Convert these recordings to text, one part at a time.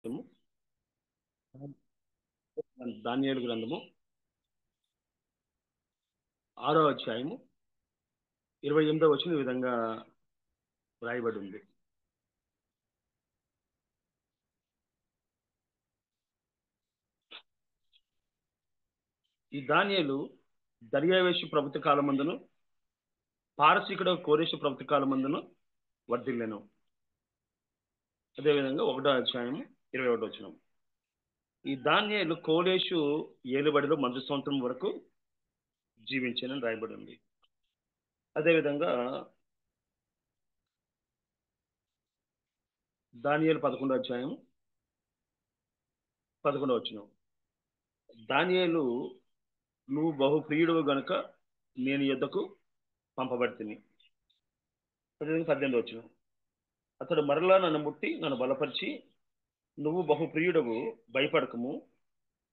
గ్రంథము దానియేలు గ్రంథము 6వ అధ్యాయము 28వ వచనం ఈ విధంగా రాయబడి ఉంది. ఈ దానియేలు దర్యావేషు ప్రభుత్వ కాలమందును పారసీకుడు కోరేషు ప్రభుత్వ కాలమందును వర్ధిల్లెను. అదేవిధంగా 1వ అధ్యాయము 21వ వచనం. ఈ దానియేలు కోరేషు ఏలుబడిలో మంచు సంవత్సరం వరకు జీవించానని రాయబడి ఉంది. అదేవిధంగా దానియేలు 11వ అధ్యాయం 11వ వచనం. దానియేలు నువ్వు బహుప్రియుడు గనుక నేను యుద్ధకు పంపబడితిని. అదేవిధంగా 18వ వచనం. అతడు మరలా నన్ను ముట్టి నన్ను బలపరిచి నువ్వు బహుప్రియుడవు, భయపడకము,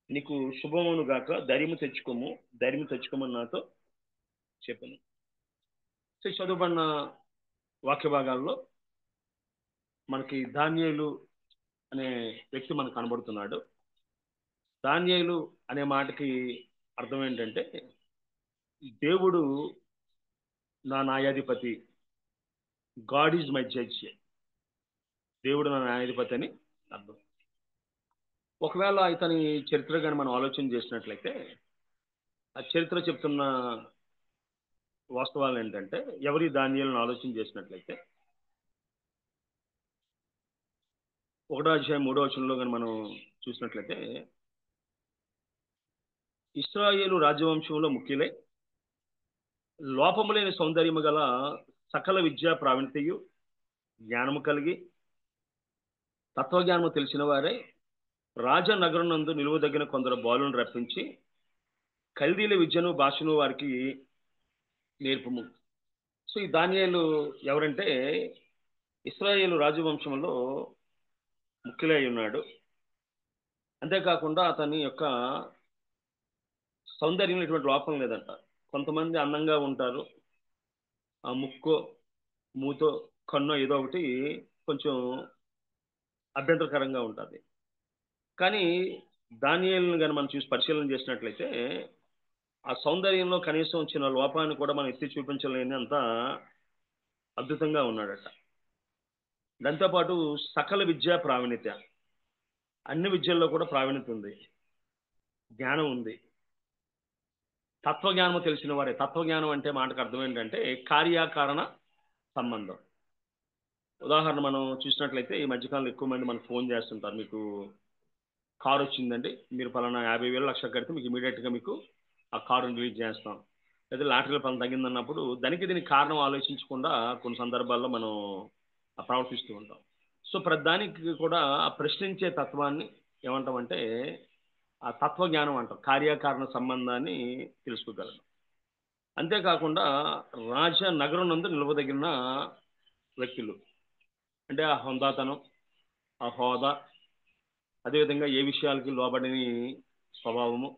నీకు శుభమును గాక, ధైర్యము తెచ్చుకోమని నాతో చెప్పాను. సో చదువుబడిన వాక్య భాగాల్లో మనకి దానియేలు అనే వ్యక్తి మనకు కనబడుతున్నాడు. దానియేలు అనే మాటకి అర్థం ఏంటంటే దేవుడు నా న్యాయాధిపతి, గాడ్ ఈజ్ మై జడ్జ్. దేవుడు నా న్యాయాధిపతి అని అర్థం. ఒకవేళ ఇతని చరిత్ర కానీ మనం ఆలోచన చేసినట్లయితే ఆ చరిత్ర చెప్తున్న వాస్తవాలు ఏంటంటే ఎవరి దానియేలును ఆలోచన చేసినట్లయితే 1వ అధ్యాయం 3వ వచనంలో కానీ మనం చూసినట్లయితే ఇశ్రాయేలు రాజవంశంలో ముఖ్యులై లోపము లేని సౌందర్యము గల సకల విద్యా ప్రావీణ్యతయు జ్ఞానము కలిగి తత్వజ్ఞానము తెలిసిన వారే రాజనగరం నందు నిలువదగిన కొందరు బాలులను రప్పించి కల్దీల విద్యను భాషను వారికి నేర్పము. సో ఈ దానియేలు ఎవరంటే ఇశ్రాయేలు రాజవంశంలో ముఖ్యులై ఉన్నాడు. అంతేకాకుండా అతని యొక్క సౌందర్యం ఇటువంటి లోపం లేదంట. కొంతమంది అందంగా ఉంటారు, ఆ ముక్కో మూతో కన్నో ఏదో ఒకటి కొంచెం అభ్యంతరకరంగా ఉంటుంది. కానీ దానియేలును కానీ మనం చూసి పరిశీలన చేసినట్లయితే ఆ సౌందర్యంలో కనీసం వచ్చిన లోపాన్ని కూడా మనం ఎత్తి చూపించలేని అంత అద్భుతంగా ఉన్నాడట. దాంతోపాటు సకల విద్యా ప్రావీణ్యత, అన్ని విద్యల్లో కూడా ప్రావీణ్యత ఉంది, జ్ఞానం ఉంది, తత్వజ్ఞానము తెలిసిన వారే. తత్వజ్ఞానం అంటే మాటకు అర్థం ఏంటంటే కార్యకారణ సంబంధం. ఉదాహరణ మనం చూసినట్లయితే ఈ మధ్యకాలంలో ఎక్కువ మంది మనకు ఫోన్ చేస్తుంటారు, మీకు కారు వచ్చిందండి, మీరు పలానా 50,000 లక్ష కడితే మీకు ఇమీడియట్గా మీకు ఆ కారుని రిలీజ్ చేస్తాం, లేదా లాటరీలో పలానా తగ్గిందన్నప్పుడు దీనికి కారణం ఆలోచించకుండా కొన్ని సందర్భాల్లో మనం ప్రవర్తిస్తూ ఉంటాం. సో ప్రతిదానికి కూడా ఆ ప్రశ్నించే తత్వాన్ని ఏమంటామంటే ఆ తత్వజ్ఞానం అంటాం, కార్యకారణ సంబంధాన్ని తెలుసుకోగలడం. అంతేకాకుండా రాజ నగరం నందు నిలవదగిన వ్యక్తులు అంటే ఆ హుందాతనం, ఆ హోదా, అదేవిధంగా ఏ విషయాలకి లోబడని స్వభావము,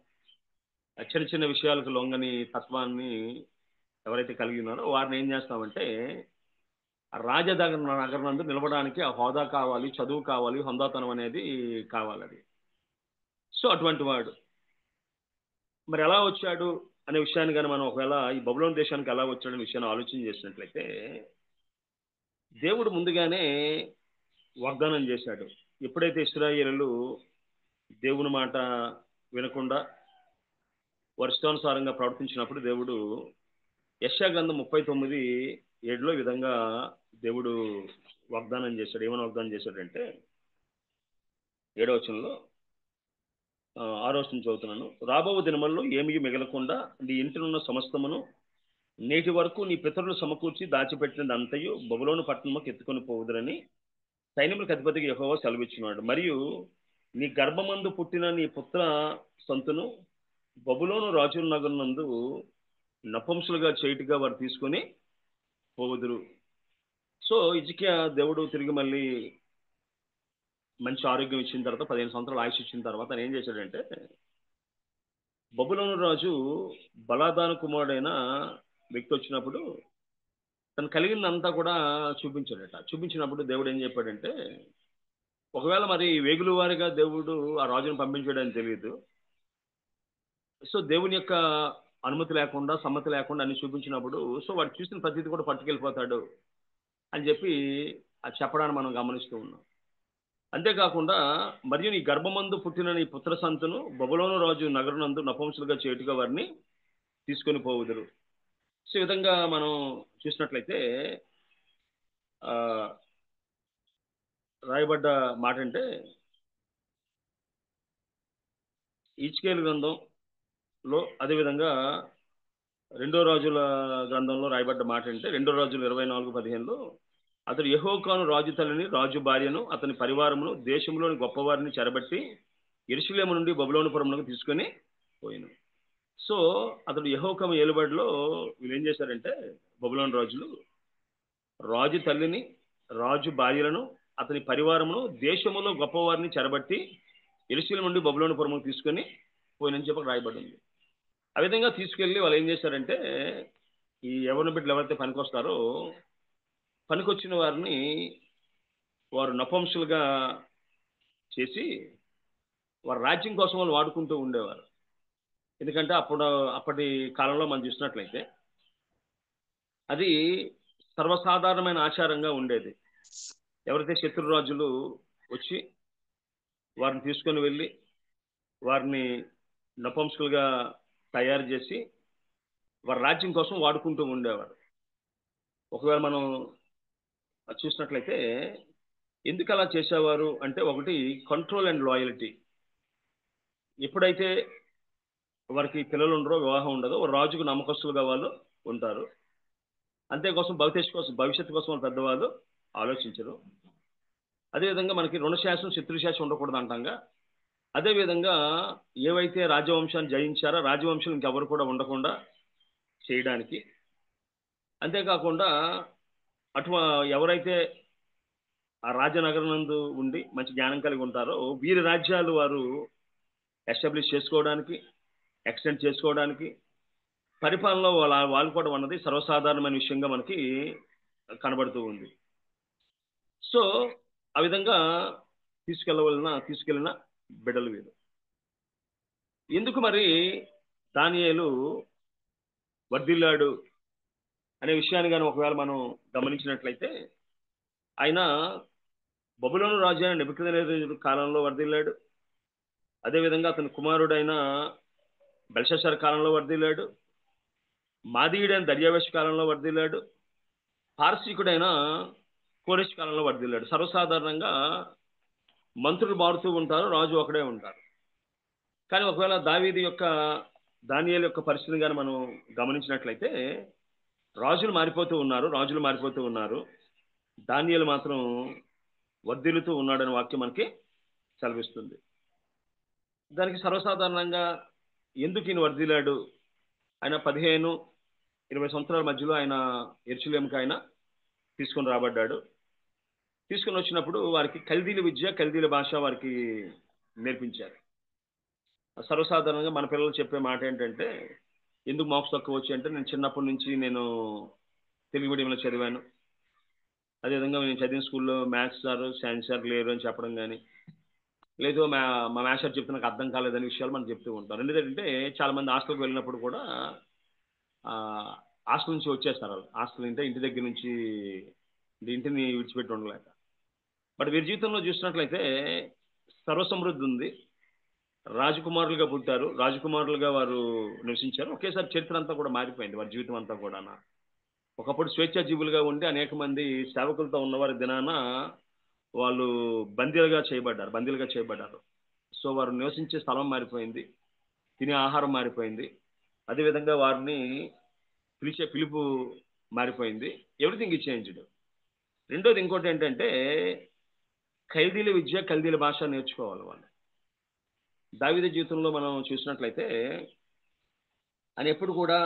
చిన్న చిన్న విషయాలకు లొంగని తత్వాన్ని ఎవరైతే కలిగి ఉన్నారో వారిని ఏం చేస్తామంటే నగరం నందు నిలబడడానికి ఆ హోదా కావాలి, చదువు కావాలి, హుందాతనం అనేది కావాలి. అది సో అటువంటి వాడు మరి ఎలా వచ్చాడు అనే విషయాన్ని కానీ మనం ఒకవేళ ఈ బబులోను దేశానికి ఎలా వచ్చాడనే విషయాన్ని ఆలోచన చేసినట్లయితే దేవుడు ముందుగానే వాగ్దానం చేశాడు. ఎప్పుడైతే ఇశ్రాయేలీయులు దేవుని మాట వినకుండా వారి ఇష్టానుసారంగా ప్రవర్తించినప్పుడు దేవుడు యెషయా గ్రంథం 39:7లో ఈ విధంగా దేవుడు వాగ్దానం చేశాడు. ఏమని వాగ్దానం చేశాడంటే 7వ వచనంలో 6వ వచనం చదువుతున్నాను. రాబో దినముల్లో ఏమీ మిగలకుండా నీ ఇంటినున్న సమస్తమును నేటి వరకు నీ పితరులు సమకూర్చి దాచిపెట్టినది అంతయు బబులోను పట్టణముకు ఎత్తుకొని పోవుదురని సైన్యములకు అధిపతికి యెహోవా సెలవిచ్చున్నాడు. మరియు నీ గర్భమందు పుట్టిన నీ పుత్ర సంతును బబులోను రాజుల నగరం నందు నపుంసులుగా చేయుటగా వారు తీసుకొని పోవుదురు. సో హిజ్కియా దేవుడు తిరిగి మళ్ళీ మంచి ఆరోగ్యం ఇచ్చిన తర్వాత 15 సంవత్సరాలు ఆయుష్ ఇచ్చిన తర్వాత ఆయన ఏం చేశాడంటే బబులోను రాజు బలాదాను కుమారుడైన వ్యక్తి వచ్చినప్పుడు తను కలిగిందంతా కూడా చూపించాడట. చూపించినప్పుడు దేవుడు ఏం చెప్పాడంటే ఒకవేళ మరి వేగుల వారిగా దేవుడు ఆ రాజును పంపించాడని తెలియదు. సో దేవుని యొక్క అనుమతి లేకుండా, సమ్మతి లేకుండా అన్ని చూపించినప్పుడు సో వాడు చూసిన ప్రతిదీ కూడా పట్టుకెళ్ళిపోతాడు అని చెప్పి అది చెప్పడాన్ని మనం గమనిస్తూ ఉన్నాం. అంతేకాకుండా మరియు నీ గర్భమందు పుట్టిన నీ పుత్ర సంతును బబులోను రాజు నగరనందు నపుంసకులుగా చేటుగా వారిని తీసుకొని పోవుదురు. సో ఈ విధంగా మనం చూసినట్లయితే ఆ, రాయబడ్డ మాట అంటే ఈజ్కేలు గ్రంథంలో, అదేవిధంగా రెండో రాజుల గ్రంథంలో రాయబడ్డ మాట అంటే 2 రాజులు 24:15లో అతడు యెహోకాను రాజు తల్లిని, రాజు భార్యను, అతని పరివారమును, దేశంలోని గొప్పవారిని చెరబట్టి యెరూషలేము నుండి బబులోనుపురమునకు తీసుకొని పోయిను. సో అతడు యెహోకాము ఏలుబడిలో వీళ్ళు ఏం చేశారంటే బబులోను రాజులు రాజు తల్లిని, రాజు భార్యలను, అతని పరివారమును, దేశములో గొప్పవారిని చెరబట్టి యెరూషలేము నుండి బబులోనుపురమునకు తీసుకొని పోయినని చెప్పి రాయబడింది. ఆ విధంగా తీసుకెళ్ళి వాళ్ళు ఏం చేశారంటే ఈ యవ్వన బిడ్డలు ఎవరైతే పనికొస్తారో పనికొచ్చిన వారిని వారు నపుంసకులుగా చేసి వారి రాజ్యం కోసం వాళ్ళు వాడుకుంటూ ఉండేవారు. ఎందుకంటే అప్పటి కాలంలో మనం చూసినట్లయితే అది సర్వసాధారణమైన ఆచారంగా ఉండేది. ఎవరైతే శత్రురాజులు వచ్చి వారిని తీసుకొని వెళ్ళి వారిని నపుంసకులుగా తయారు చేసి వారి రాజ్యం కోసం వాడుకుంటూ ఉండేవారు. ఒకవేళ మనం చూసినట్లయితే ఎందుకు అలా చేసేవారు అంటే ఒకటి కంట్రోల్ అండ్ లాయల్టీ. ఎప్పుడైతే వారికి పిల్లలు ఉండరో, వివాహం ఉండదో, రాజుకు నమ్మకస్తులుగా వాళ్ళు ఉంటారు. అంతేకోసం భవిష్యత్తు కోసం వాళ్ళు పెద్దవాళ్ళు ఆలోచించరు. అదేవిధంగా మనకి రుణశాసం, శత్రుశాసం ఉండకూడదు అంటాంగా. అదేవిధంగా ఏవైతే రాజవంశాన్ని జయించారో రాజవంశం ఇంకెవరు కూడా ఉండకుండా చేయడానికి. అంతేకాకుండా ఎవరైతే ఆ రాజనగరం నందు ఉండి మంచి జ్ఞానం కలిగి ఉంటారో వీరి రాజ్యాలు వారు ఎస్టాబ్లిష్ చేసుకోవడానికి, ఎక్స్టెండ్ చేసుకోవడానికి, పరిపాలనలో వాళ్ళు కూడా ఉన్నది సర్వసాధారణమైన విషయంగా మనకి కనబడుతూ ఉంది. సో ఆ విధంగా తీసుకెళ్ళిన బిడ్డలు వీరు. ఎందుకు మరి దానియేలు వర్ధిల్లాడు అనే విషయాన్ని కానీ ఒకవేళ మనం గమనించినట్లయితే ఆయన బబులోను రాజు అయిన నెబుకద్నెజరు కాలంలో వర్ధిల్లాడు. అదేవిధంగా అతని కుమారుడైన బెల్షస్సర్ కాలంలో వర్ధిల్లాడు. మాదీయుడైన దర్యావేషు కాలంలో వర్ధిల్లాడు. పారసీకుడైన కోరెష్ కాలంలో వర్ధిల్లాడు. సర్వసాధారణంగా మంత్రులు మారుతూ ఉంటారు, రాజు ఒకడే ఉంటారు. కానీ ఒకవేళ దానియేలు యొక్క పరిస్థితిని కానీ మనం గమనించినట్లయితే రాజులు మారిపోతూ ఉన్నారు. దానియేలు మాత్రం వర్ధిల్లుతూ ఉన్నాడని వాక్యం మనకి సెలవిస్తుంది. దానికి సర్వసాధారణంగా ఎందుకు ఈయన వర్ధిల్లాడు? ఆయన 15-20 సంవత్సరాల మధ్యలో ఆయన యెరూషలేముకి ఆయన తీసుకొని రాబడ్డాడు. తీసుకొని వచ్చినప్పుడు వారికి కల్దీల విద్య, కల్దీల భాష వారికి నేర్పించారు. సర్వసాధారణంగా మన పిల్లలు చెప్పే మాట ఏంటంటే ఎందుకు మార్క్స్ తక్కువ వచ్చి అంటే నేను చిన్నప్పటి నుంచి నేను తెలుగు మీడియంలో చదివాను. అదేవిధంగా నేను చదివిన స్కూల్లో మ్యాథ్స్ సార్, సైన్స్ సార్ లేరు అని చెప్పడం కానీ, లేదు మా మ్యాథ్స్ సార్ చెప్తే నాకు అర్థం కాలేదనే విషయాలు మనం చెప్తూ ఉంటారు. ఎందుకంటే చాలా మంది హాస్టల్కి వెళ్ళినప్పుడు కూడా హాస్టల్ నుంచి వచ్చేస్తారు. వాళ్ళు హాస్టల్ అంటే ఇంటి దగ్గర నుంచి ఇంటిని విడిచిపెట్టి ఉండలేక. బట్ వీరి జీవితంలో చూసినట్లయితే సర్వసమృద్ధి ఉంది. రాజకుమారులుగా పుట్టారు, రాజకుమారులుగా వారు నివసించారు. ఒకేసారి చరిత్ర అంతా కూడా మారిపోయింది, వారి జీవితం అంతా కూడా. ఒకప్పుడు స్వేచ్ఛాజీవులుగా ఉండి అనేక మంది సేవకులతో ఉన్నవారి దినాన వాళ్ళు బందీలుగా చేయబడ్డారు. సో వారు నివసించే స్థలం మారిపోయింది, తినే ఆహారం మారిపోయింది, అదేవిధంగా వారిని పిలిచే పిలుపు మారిపోయింది. Everything is changed. రెండోది ఇంకోటి ఏంటంటే ఖైదీల విద్య, కల్దీల భాష నేర్చుకోవాలి వాళ్ళు. దావీదు జీవితంలో మనం చూసినట్లయితే ఆయన ఎప్పుడు కూడా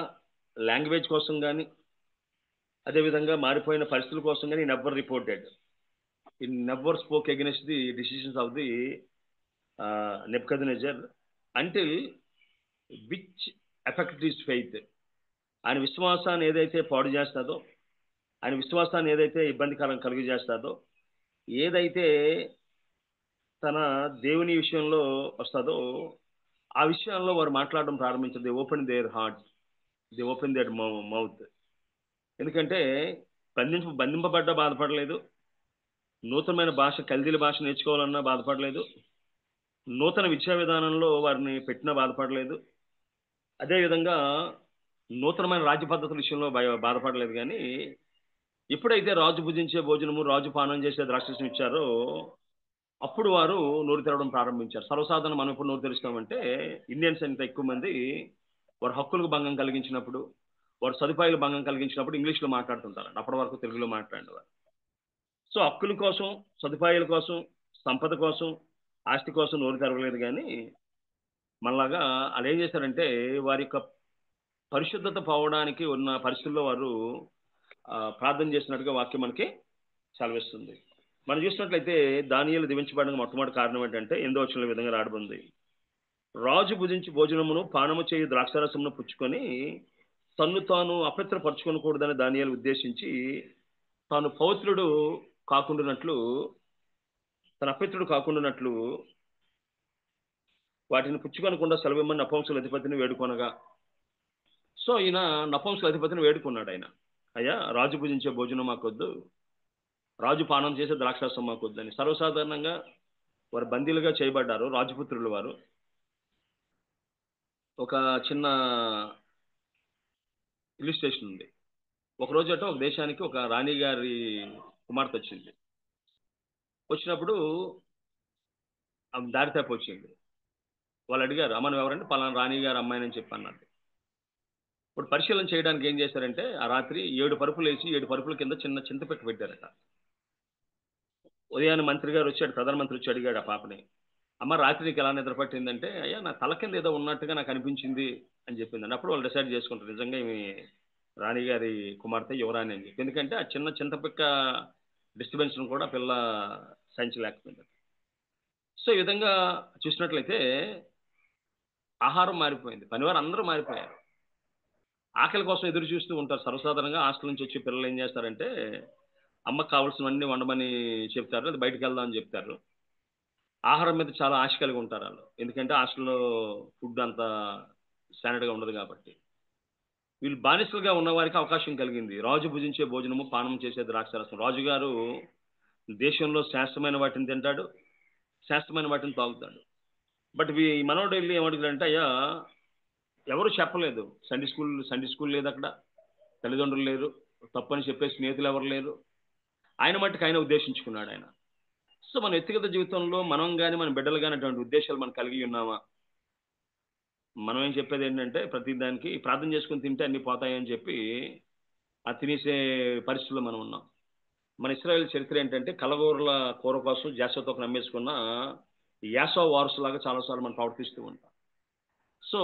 లాంగ్వేజ్ కోసం కానీ, అదేవిధంగా మారిపోయిన పరిస్థితుల కోసం కానీ నెవర్ రిపోర్టెడ్. ఈ never spoke against the decisions of the Nebuchadnezzar until which effect his faith. ఆయన విశ్వాసాన్ని ఏదైతే పాడు చేస్తుందో, ఆయన విశ్వాసాన్ని ఏదైతే ఇబ్బందికరం కలిగజేస్తుందో, ఏదైతే తన దేవుని విషయంలో వస్తుందో ఆ విషయాల్లో వారు మాట్లాడడం ప్రారంభించారు. They open their heart, they open there mouth. ఎందుకంటే బంధింపబడ్డా బాధపడలేదు, నూతనమైన భాష కల్దీల భాష నేర్చుకోవాలన్నా బాధపడలేదు, నూతన విద్యా విధానంలో వారిని పెట్టినా బాధపడలేదు, అదేవిధంగా నూతనమైన రాజ్య పద్ధతుల విషయంలో బాధపడలేదు. కానీ ఎప్పుడైతే రాజు భుజించే భోజనము, రాజు పానం చేసే ద్రాక్షరసం ఇచ్చారో అప్పుడు వారు నోరు తెరవడం ప్రారంభించారు. సర్వసాధారణ మనం ఎప్పుడు నోరు తెరుస్తామంటే ఇండియన్స్ అంత ఎక్కువ మంది వారి హక్కులకు భంగం కలిగించినప్పుడు, వారి సదుపాయాలు భంగం కలిగించినప్పుడు ఇంగ్లీష్లో మాట్లాడుతుంటారు. అప్పటి వరకు తెలుగులో మాట్లాడేవారు. సో హక్కుల కోసం, సదుపాయాల కోసం, సంపద కోసం, ఆస్తి కోసం నోరు తెరవలేదు. కానీ మనలాగా వాళ్ళు ఏం చేశారంటే వారి యొక్క పరిశుద్ధత పోవడానికి ఉన్న పరిస్థితుల్లో వారు ప్రార్థన చేసినట్టుగా వాక్యం మనకి సెలవిస్తుంది. మనం చూసినట్లయితే దానియేలు దీవించబడడానికి మొట్టమొదటి కారణం ఏంటంటే 8వ వచనంలో ఈ విధంగా రాయబడింది. రాజు భుజించి భోజనమును పానము చేయు ద్రాక్షారసమును పుచ్చుకొని తన్ను తాను అపవిత్రపరచుకొనకూడదని దానియేలు ఉద్దేశించి తాను పవిత్రుడు కాకుండానట్లు, తన అపవిత్రుడు కాకుండానట్లు వాటిని పుచ్చుకొనకుండా సెలవిమ్మని నపుంసకుల అధిపతిని వేడుకొనగా. సో ఈయన నపుంసకుల అధిపతిని వేడుకున్నాడు. ఆయన, అయ్యా రాజు భుజించే భోజనం మాకొద్దు, రాజు పానం చేసే ద్రాక్షారసం మాకొద్దని. సర్వసాధారణంగా వారు బందీలుగా చేయబడ్డారు, రాజపుత్రులు వారు. ఒక చిన్న ఇలిస్ట్రేషన్ ఉంది. ఒక రోజట ఒక దేశానికి ఒక రాణి గారి కుమార్తె వచ్చింది. వచ్చినప్పుడు ఆమె దారి తప్పి వచ్చింది. వాళ్ళు అడిగారు, అమ్మ నువ్వు ఎవరంటే పలానా రాణి గారు అమ్మాయిని అని చెప్పి అన్నారు. ఇప్పుడు పరిశీలన చేయడానికి ఏం చేశారంటే ఆ రాత్రి 7 పరుపులు వేసి 7 పరుపుల కింద చిన్న చింతపెట్టు పెట్టారట. ఉదయాన్నే మంత్రి గారు వచ్చాడు, ప్రధానమంత్రి వచ్చి అడిగాడు ఆ పాపని, అమ్మ రాత్రి నీకు ఎలా నిద్ర పట్టిందంటే, అయ్యా నా తల కింద ఏదో ఉన్నట్టుగా నాకు అనిపించింది అని చెప్పిందండి. అప్పుడు వాళ్ళు డిసైడ్ చేసుకుంటారు నిజంగా ఈమె రాణిగారి కుమార్తె యువరాణి అని చెప్పి. ఎందుకంటే ఆ చిన్న చింతపిక్క డిస్టర్బెన్స్ కూడా పిల్ల సహించలేకపోయింది. సో ఈ విధంగా చూసినట్లయితే ఆహారం మారిపోయింది, పనివారు అందరూ మారిపోయారు, ఆకలి కోసం ఎదురు చూస్తూ ఉంటారు. సర్వసాధారణంగా హాస్టల్ నుంచి వచ్చి పిల్లలు ఏం చేస్తారంటే అమ్మకు కావాల్సినవన్నీ వండమని చెప్తారు, అది బయటకు వెళ్దాం అని చెప్తారు. ఆహారం మీద చాలా ఆశ కలిగి ఉంటారు వాళ్ళు, ఎందుకంటే హాస్టల్లో ఫుడ్ అంత స్టాండర్డ్గా ఉండదు కాబట్టి. వీళ్ళు బానిసలుగా ఉన్న వారికి అవకాశం కలిగింది. రాజు భుజించే భోజనము, పానం చేసే ద్రాక్షారసం. రాజుగారు దేశంలో శ్రేష్టమైన వాటిని తింటాడు, శ్రేష్టమైన వాటిని తాగుతాడు. బట్ ఈ మనోడు వెళ్ళి ఏమడుగుతాడంటే, అయ్యా ఎవరు చెప్పలేదు, సండే స్కూల్ లేదు అక్కడ, తల్లిదండ్రులు లేరు, తప్పని చెప్పే స్నేహితులు ఎవరు లేరు, ఆయన మట్టుకు ఆయన ఉద్దేశించుకున్నాడు ఆయన. సో మన వ్యక్తిగత జీవితంలో మనం కానీ మన బిడ్డలు కానీ అటువంటి ఉద్దేశాలు మనం కలిగి ఉన్నామా? మనం ఏం చెప్పేది ఏంటంటే ప్రతి దానికి ప్రార్థన చేసుకుని తింటే అన్ని పోతాయని చెప్పి ఆ తినేసే పరిస్థితుల్లో మనం ఉన్నాం. మన ఇశ్రాయేల్ చరిత్ర ఏంటంటే కలగూరల కూర కోసం జాసతో నమ్మేసుకున్న యాసో వారసులాగా చాలాసార్లు మనం ప్రవర్తిస్తూ ఉంటాం. సో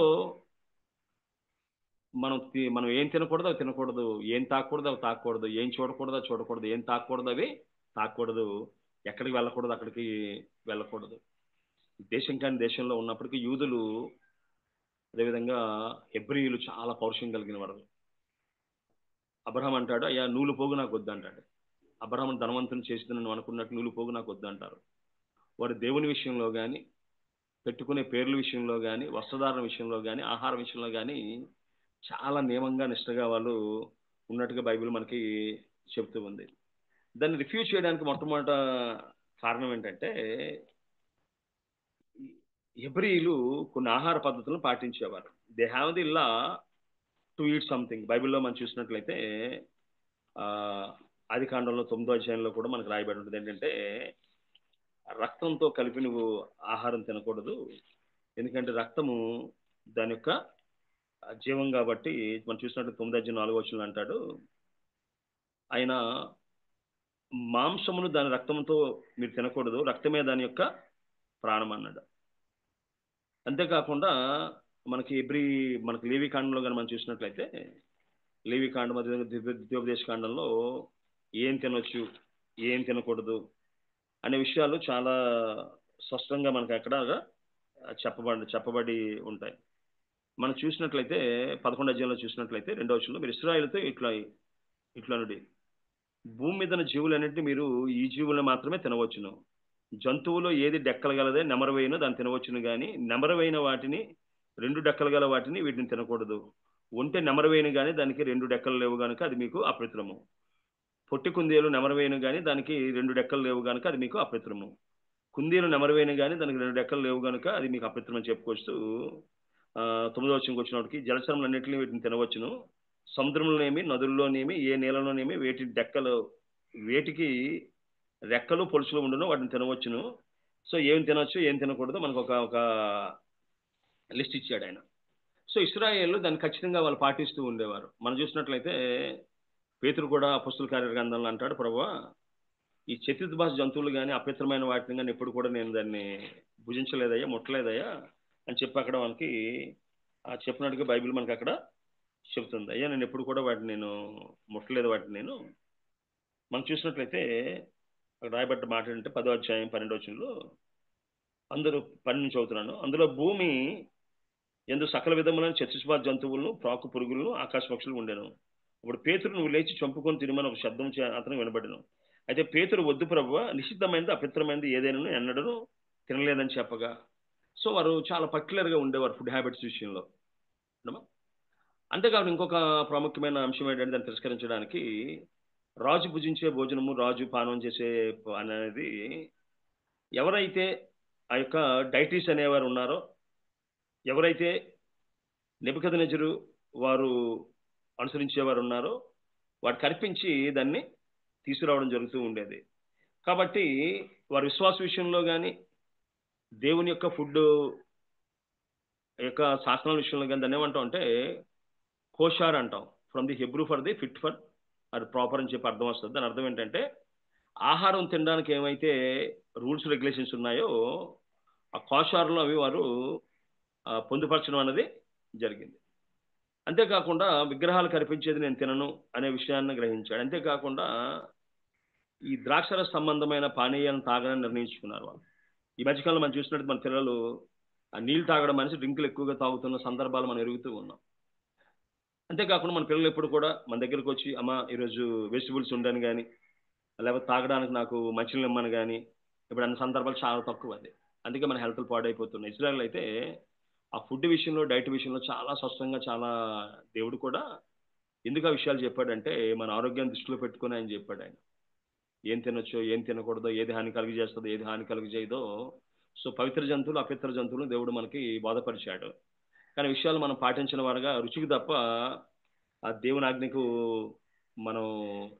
మనం ఏం తినకూడదు అవి తినకూడదు, ఏం తాకూడదు అవి తాకూడదు, ఏం చూడకూడదు అవి చూడకూడదు, ఏం తాకూడదు అవి తాకూడదు, ఎక్కడికి వెళ్ళకూడదు అక్కడికి వెళ్ళకూడదు. దేశం కాని దేశంలో ఉన్నప్పటికీ యూదులు, అదేవిధంగా హెబ్రీయులు చాలా పౌరుషం కలిగిన వారు. అబ్రహాం అంటాడు, అయ్యా నూలు పోగు నాకు వద్దు అంటాడు. అబ్రహాం ధనవంతుని చేసింది నువ్వు అనుకున్నట్టు నూలు పోగు నాకు వద్దు అంటారు. వారు దేవుని విషయంలో కానీ, పెట్టుకునే పేర్ల విషయంలో కానీ, వస్త్రధారణ విషయంలో కానీ, ఆహార విషయంలో కానీ చాలా నియమంగా నిష్ఠగా వాళ్ళు ఉన్నట్టుగా బైబిల్ మనకి చెబుతూ ఉంది. దాన్ని రిఫ్యూజ్ చేయడానికి మొట్టమొదట కారణం ఏంటంటే హెబ్రీయులు కొన్ని ఆహార పద్ధతులను పాటించేవారు. They have the law to eat something. బైబిల్లో మనం చూసినట్లయితే ఆది కాండంలో 9వ అధ్యాయంలో కూడా మనకు రాయబడి ఉంటుంది ఏంటంటే రక్తంతో కలిపి నువ్వు ఆహారం తినకూడదు, ఎందుకంటే రక్తము దాని యొక్క జీవం కాబట్టి. మనం చూసినట్టు 9వ అధ్యాయం 4వ వచనంలో అంటాడు, ఆయన మాంసమును దాని రక్తంతో మీరు తినకూడదు, రక్తమే దాని యొక్క ప్రాణం అన్నాడు. అంతేకాకుండా మనకి లేవి కాండంలో కానీ మనం చూసినట్లయితే లేవి కాండం ద్వితీయోపదేశ కాండంలో ఏం తినొచ్చు ఏం తినకూడదు అనే విషయాలు చాలా స్పష్టంగా మనకు అక్కడ చెప్పబడి ఉంటాయి. మనం చూసినట్లయితే 11వ అధ్యాయంలో చూసినట్లయితే 2వ వచనంలో మీరు ఇశ్రాయేలుతో ఇట్లా నుండి భూమి మీద జీవులన్నింటినీ మీరు ఈ జీవులను మాత్రమే తినవచ్చును, జంతువులో ఏది డెక్కలు గలదే నెమరవేయునో దాన్ని తినవచ్చును గాని నెమరవేయిన వాటిని 2 డెక్కలు గల వాటిని వీటిని తినకూడదు. ఒంటె నెమరవేయును గాని దానికి 2 డెక్కలు లేవు గనుక అది మీకు అపవిత్రము. పొట్టి కుందేలు నెమరవేయును గాని దానికి 2 డెక్కలు లేవు గనుక అది మీకు అపవిత్రము. కుందేలు నెమరవేయును గాని దానికి 2 డెక్కలు లేవు గనుక అది మీకు అపవిత్రం అని చెప్పుకొస్తూ 9వ వచనంకి వచ్చినప్పటికి జలచరములన్నిటిని వీటిని తినవచ్చును. సముద్రంలోనేమి, నదుల్లోనేమి, ఏ నీళ్ళలోనేమి వేటికి రెక్కలు, పొలుసులు ఉండునో వాటిని తినవచ్చును. సో ఏం తినొచ్చు, ఏం తినకూడదో మనకు ఒక లిస్ట్ ఇచ్చాడు ఆయన. సో ఇశ్రాయేలు దాన్ని ఖచ్చితంగా వాళ్ళు పాటిస్తూ ఉండేవారు. మనం చూసినట్లయితే పేతురు కూడా అపొస్తలుల కార్యాల గ్రంథంలో అంటాడు, ప్రభువా ఈ చతుర్భాష జంతువులు గాని, అపవిత్రమైన వాటిని గాని ఎప్పుడు కూడా నేను దాన్ని భుజించలేదయ్యా, ముట్టలేదయ్యా అని చెప్పి అక్కడ మనకి చెప్పినట్టుగా బైబిల్ మనకి అక్కడ చెబుతుంది. అయ్యా నేను ఎప్పుడు కూడా వాటిని నేను ముట్టలేదు వాటిని నేను. మనం చూసినట్లయితే అక్కడ రాయబడ్డ మాట ఏంటంటే 10వ అధ్యాయం 12వ వచనంలో అందరూ 12 నుంచి చదువుతున్నాను. అందులో భూమి యందు సకల విధములైన చతుర్భాష జంతువులను, ప్రాకు పురుగులను, ఆకాశ పక్షులు ఉండెను. అప్పుడు పేతురు నువ్వు లేచి చంపుకొని తినమని ఒక శబ్దం అతను వినబడెను. అయితే పేతురు వద్దు ప్రభువా, నిషిద్ధమైనది అపవిత్రమైనది ఏదైనా ఎన్నడను తినలేదని చెప్పగా, సో వారు చాలా పర్టికులర్గా ఉండేవారు ఫుడ్ హ్యాబిట్స్ విషయంలో. అంతేకాదు ఇంకొక ప్రాముఖ్యమైన అంశం ఏంటంటే దాన్ని తిరస్కరించడానికి రాజు భుజించే భోజనము, రాజు పానం చేసే అనేది ఎవరైతే ఆ యొక్క డైటీస్ అనేవారు ఉన్నారో, ఎవరైతే నెబుకద్నెజరు వారు అనుసరించేవారు ఉన్నారో వాటికి అర్పించి దాన్ని తీసుకురావడం జరుగుతూ ఉండేది. కాబట్టి వారి విశ్వాస విషయంలో కానీ, దేవుని యొక్క ఫుడ్ యొక్క శాస్త్రాల విషయంలో కానీ దాన్ని ఏమంటాం అంటే కోషార్ అంటాం. From the Hebrew for the fit for అది ప్రాపర్ అని చెప్పి అర్థం వస్తుంది. దాని అర్థం ఏంటంటే ఆహారం తినడానికి ఏమైతే రూల్స్ రెగ్యులేషన్స్ ఉన్నాయో ఆ కోషార్లో అవి వారు పొందుపరచడం అనేది జరిగింది. అంతేకాకుండా విగ్రహాలు కనిపించేది నేను తినను అనే విషయాన్ని గ్రహించాడు. అంతేకాకుండా ఈ ద్రాక్షరస సంబంధమైన పానీయాలను తాగాలని నిర్ణయించుకున్నారు వాళ్ళు. ఈ మధ్యకాలంలో మనం చూసినట్టు మన పిల్లలు ఆ నీళ్ళు తాగడం మనిషి డ్రింకులు ఎక్కువగా తాగుతున్న సందర్భాలు మనం ఎరుగుతూ ఉన్నాం. అంతేకాకుండా మన పిల్లలు ఎప్పుడు కూడా మన దగ్గరకు వచ్చి అమ్మ ఈరోజు వెజిటబుల్స్ ఉండని కానీ, లేకపోతే తాగడానికి నాకు మంచినీళ్ళు ఇమ్మని కానీ ఇప్పుడు అన్ని సందర్భాలు చాలా తక్కువ అది. అందుకే మన హెల్త్ పాడైపోతున్నాయి. ఇజ్రాయెల్ అయితే ఆ ఫుడ్ విషయంలో, డైట్ విషయంలో చాలా స్పష్టంగా చాలా దేవుడు కూడా ఎందుకు ఆ విషయాలు చెప్పాడంటే మన ఆరోగ్యాన్ని దృష్టిలో పెట్టుకొని ఆయన చెప్పాడు. ఆయన ఏం తినొచ్చో, ఏం తినకూడదో, ఏది హాని కలుగు చేస్తుందో, ఏది హాని కలుగు చేయదో, సో పవిత్ర జంతువులు, అపవిత్ర జంతువులు దేవుడు మనకి బోధపరిచాడు. కానీ విషయాలు మనం పాటించిన వారుగా రుచికి తప్ప ఆ దేవుని ఆజ్ఞకు మనం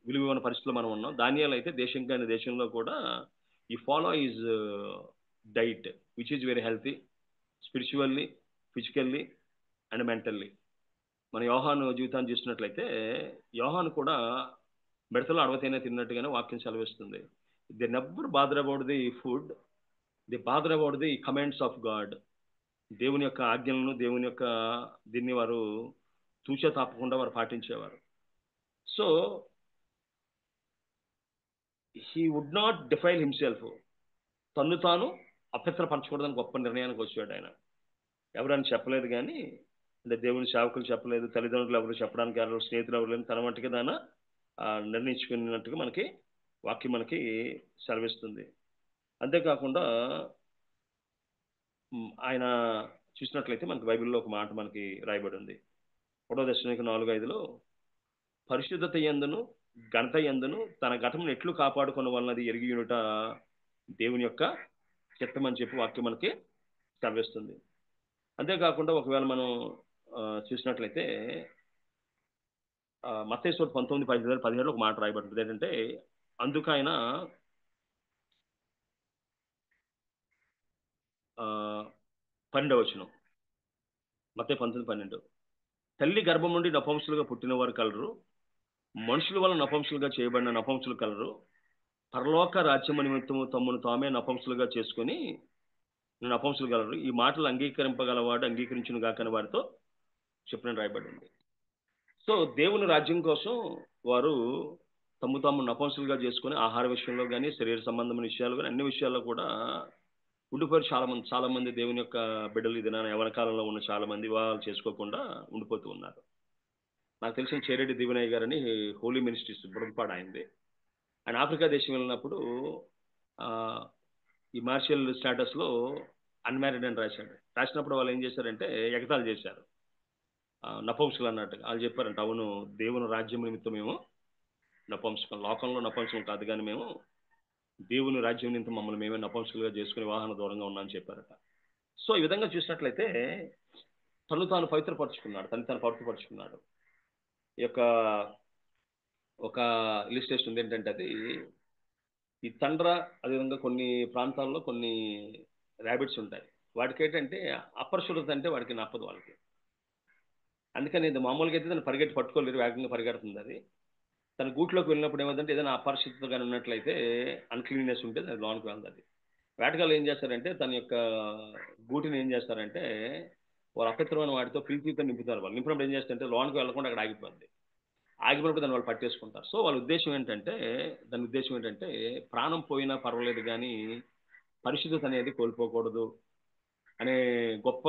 విలువ ఇవ్వని పరిస్థితిలో మనం ఉన్నాం. దానియాలు అయితే దేశం కాని దేశంలో కూడా ఈ follow is diet which is very healthy spiritually, physically and mentally. మన యోహాను జీవితాన్ని చూసినట్లయితే యోహాను కూడా మిడతలు అడవతేనే తిన్నట్టుగానే వాక్యం సెలవిస్తుంది. The never bother about the food, the bother about the commands of God. దేవుని యొక్క ఆజ్ఞలను, దేవుని యొక్క దీన్ని వారు తూచా తప్పకుండా వారు పాటించేవారు. So he would not defile himself. తన్ను తాను అపవిత్రపరచకూడదని గొప్ప నిర్ణయానికి వచ్చాడు ఆయన. ఎవరని చెప్పలేదు కానీ, అంటే దేవుని సేవకులు చెప్పలేదు, తల్లిదండ్రులు ఎవరు చెప్పడానికి ఎవరు, స్నేహితులు ఎవరు లేదు, తన మట్టుకి దాన్ని నిర్ణయించుకున్నట్టుగా మనకి వాక్యం మనకి సెలవిస్తుంది. అంతేకాకుండా ఆయన చూసినట్లయితే మనకి బైబిల్లో ఒక మాట మనకి రాయబడి ఉంది. 1వ దశలోనిక 4:5లో పరిశుద్ధత యందును ఘనత యందును తన ఘటమును ఎట్లు కాపాడుకున్న వలనది ఎరిగియునుట దేవుని యొక్క చిత్తం అని చెప్పి వాక్యం మనకి సెలవిస్తుంది. అంతేకాకుండా ఒకవేళ మనం చూసినట్లయితే మత్తయి సువార్త 19:17 ఒక మాట రాయబడుతుంది. ఏంటంటే అందుకు ఆయన 12వ వచనం, మత్తయి 19:12 తల్లి గర్భం నుండి నపుంసకులుగా పుట్టిన వారు కలరు, మనుషుల వల్ల నపుంసకులుగా చేయబడిన నపుంసకులు కలరు, పరలోక రాజ్యము నిమిత్తము తమ్మును తామే నపుంసకులుగా చేసుకొని నపుంసకులు కలరు. ఈ మాటలు అంగీకరింపగలవాడు అంగీకరించును గాకని వారితో చెప్పిన రాయబడింది. సో దేవుని రాజ్యం కోసం వారు తమ్ము తాము నపుంసకులుగా చేసుకొని ఆహార విషయంలో కానీ, శరీర సంబంధమైన విషయాలు కానీ, అన్ని విషయాల్లో కూడా ఉండిపోయారు. చాలా మంది దేవుని యొక్క బిడ్డలు ఈ దినాన యవన కాలంలో ఉన్న చాలా మంది వివాహాలు చేసుకోకుండా ఉండిపోతూ ఉన్నారు. నాకు తెలిసిన చేరెడ్డి దివినయ్య గారని హోలీ మినిస్ట్రీస్ బుడపాడు అయింది. ఆయన ఆఫ్రికా దేశం వెళ్ళినప్పుడు ఈ మార్షియల్ స్టేటస్లో అన్మ్యారీడ్ అని రాశాడు. రాసినప్పుడు వాళ్ళు ఏం చేశారంటే ఎగతాళి చేశారు. నపుంసకులు అన్నట్టుగా వాళ్ళు చెప్పారంట, అవును దేవుని రాజ్యం నిమిత్తం మేము నపుంసకం, లోకంలో నపుంసకం కాదు కానీ మేము దేవుని రాజ్యం నిమిత్తం మమ్మల్ని మేమే నపుంసకులుగా చేసుకుని వివాహన దూరంగా ఉన్నామని చెప్పారట. సో ఈ విధంగా చూసినట్లయితే తను తాను పవిత్రపరుచుకున్నాడు, తను తాను పవిత్రపరుచుకున్నాడు. ఈ యొక్క ఒక ఇలిస్ట్రేషన్ ఉంది ఏంటంటే అది ఈ తండ్ర, అదేవిధంగా కొన్ని ప్రాంతాల్లో కొన్ని ర్యాబిట్స్ ఉంటాయి. వాటికి ఏంటంటే అపరిశుభ్రత అంటే వాడికి నప్పదు వాళ్ళకి. అందుకని ఇది మామూలుగా అయితే దాన్ని పరిగెట్టి పట్టుకోలేరు, వేగంగా పరిగెడుతుంది అది. తన గూట్లోకి వెళ్ళినప్పుడు ఏమైందంటే ఏదైనా అపరిశుభ్రత కానీ ఉన్నట్లయితే, అన్క్లీన్నెస్ ఉంటే దాని లోనికి వెళ్తుంది. వేటగాళ్ళు ఏం చేస్తారంటే తన యొక్క గూటిని ఏం చేస్తారంటే వారు అపవిత్రమైన వాటితో ప్రీతితో నింపుతారు. వాళ్ళు నింపినప్పుడు ఏం చేస్తారంటే లోనికి వెళ్ళకుండా అక్కడ ఆగిపోద్ది. ఆగిపోయినప్పుడు దాన్ని వాళ్ళు పట్టేసుకుంటారు. సో వాళ్ళ ఉద్దేశం ఏంటంటే, దాని ఉద్దేశం ఏంటంటే ప్రాణం పోయినా పర్వాలేదు కానీ పరిశుద్ధత అనేది కోల్పోకూడదు అనే గొప్ప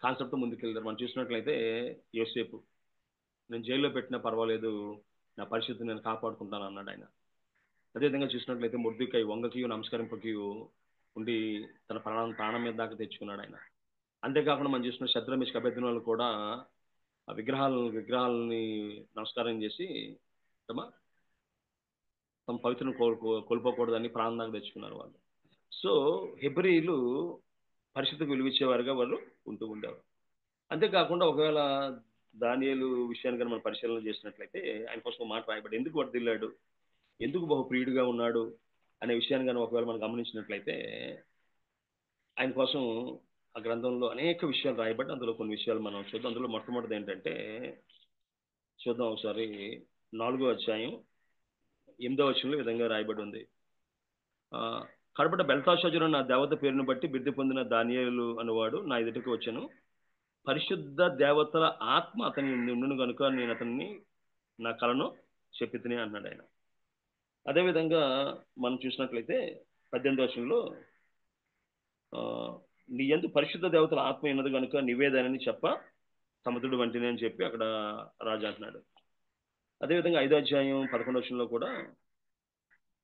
కాన్సెప్ట్ ముందుకెళ్తారు. మనం చూసినట్లయితే యోసేపు, నేను జైల్లో పెట్టినా పర్వాలేదు, నా పరిశుద్ధిని నేను కాపాడుకుంటాను అన్నాడు ఆయన. అదేవిధంగా చూసినట్లయితే మొర్దెకై వంగకియు నమస్కరింపకియు ఉండి తన ప్రాణం మీద దాకా తెచ్చుకున్నాడు ఆయన. అంతేకాకుండా మనం చూసిన శద్రమిష్క అబేద్నెగోలు కూడా ఆ విగ్రహాలని నమస్కారం చేసి తమ పవిత్రను కోల్పోకూడదని ప్రాణం దాకా తెచ్చుకున్నారు వాళ్ళు. సో హెబ్రీయులు పరిశుద్ధకు విలువిచ్చేవారుగా వాళ్ళు ఉంటూ ఉండేవారు. అంతేకాకుండా ఒకవేళ దానియేలు విషయాన్ని కానీ మనం పరిశీలన చేసినట్లయితే ఆయన కోసం ఒక మాట రాయబడి, ఎందుకు వర్ధిల్లాడు, ఎందుకు బహుప్రియుడిగా ఉన్నాడు అనే విషయాన్ని కానీ ఒకవేళ మనం గమనించినట్లయితే ఆయన కోసం ఆ గ్రంథంలో అనేక విషయాలు రాయబడి అందులో కొన్ని విషయాలు మనం చూద్దాం. అందులో మొట్టమొదటిది ఏంటంటే చూద్దాం ఒకసారి 4వ అధ్యాయం 8వ వచనంలో ఈ విధంగా రాయబడి ఉంది. కడపట బెల్తాషాజరు నా దేవత పేరును బట్టి బిడ్డ పొందిన దానియేలు అనువాడు నా ఎదుటికి వచ్చాను. పరిశుద్ధ దేవతల ఆత్మ అతని నుండును కనుక నేను అతన్ని నా కలను చెప్పి తిని అన్నాడు ఆయన. అదేవిధంగా మనం చూసినట్లయితే 18వ వచనంలో నీ యందు పరిశుద్ధ దేవతల ఆత్మ ఉన్నది కనుక నివేదనని చెప్ప సముద్రుడు వంటిని అని చెప్పి అక్కడ రాజు అంటున్నాడు. అదేవిధంగా 5వ అధ్యాయం 11వ వచనంలో కూడా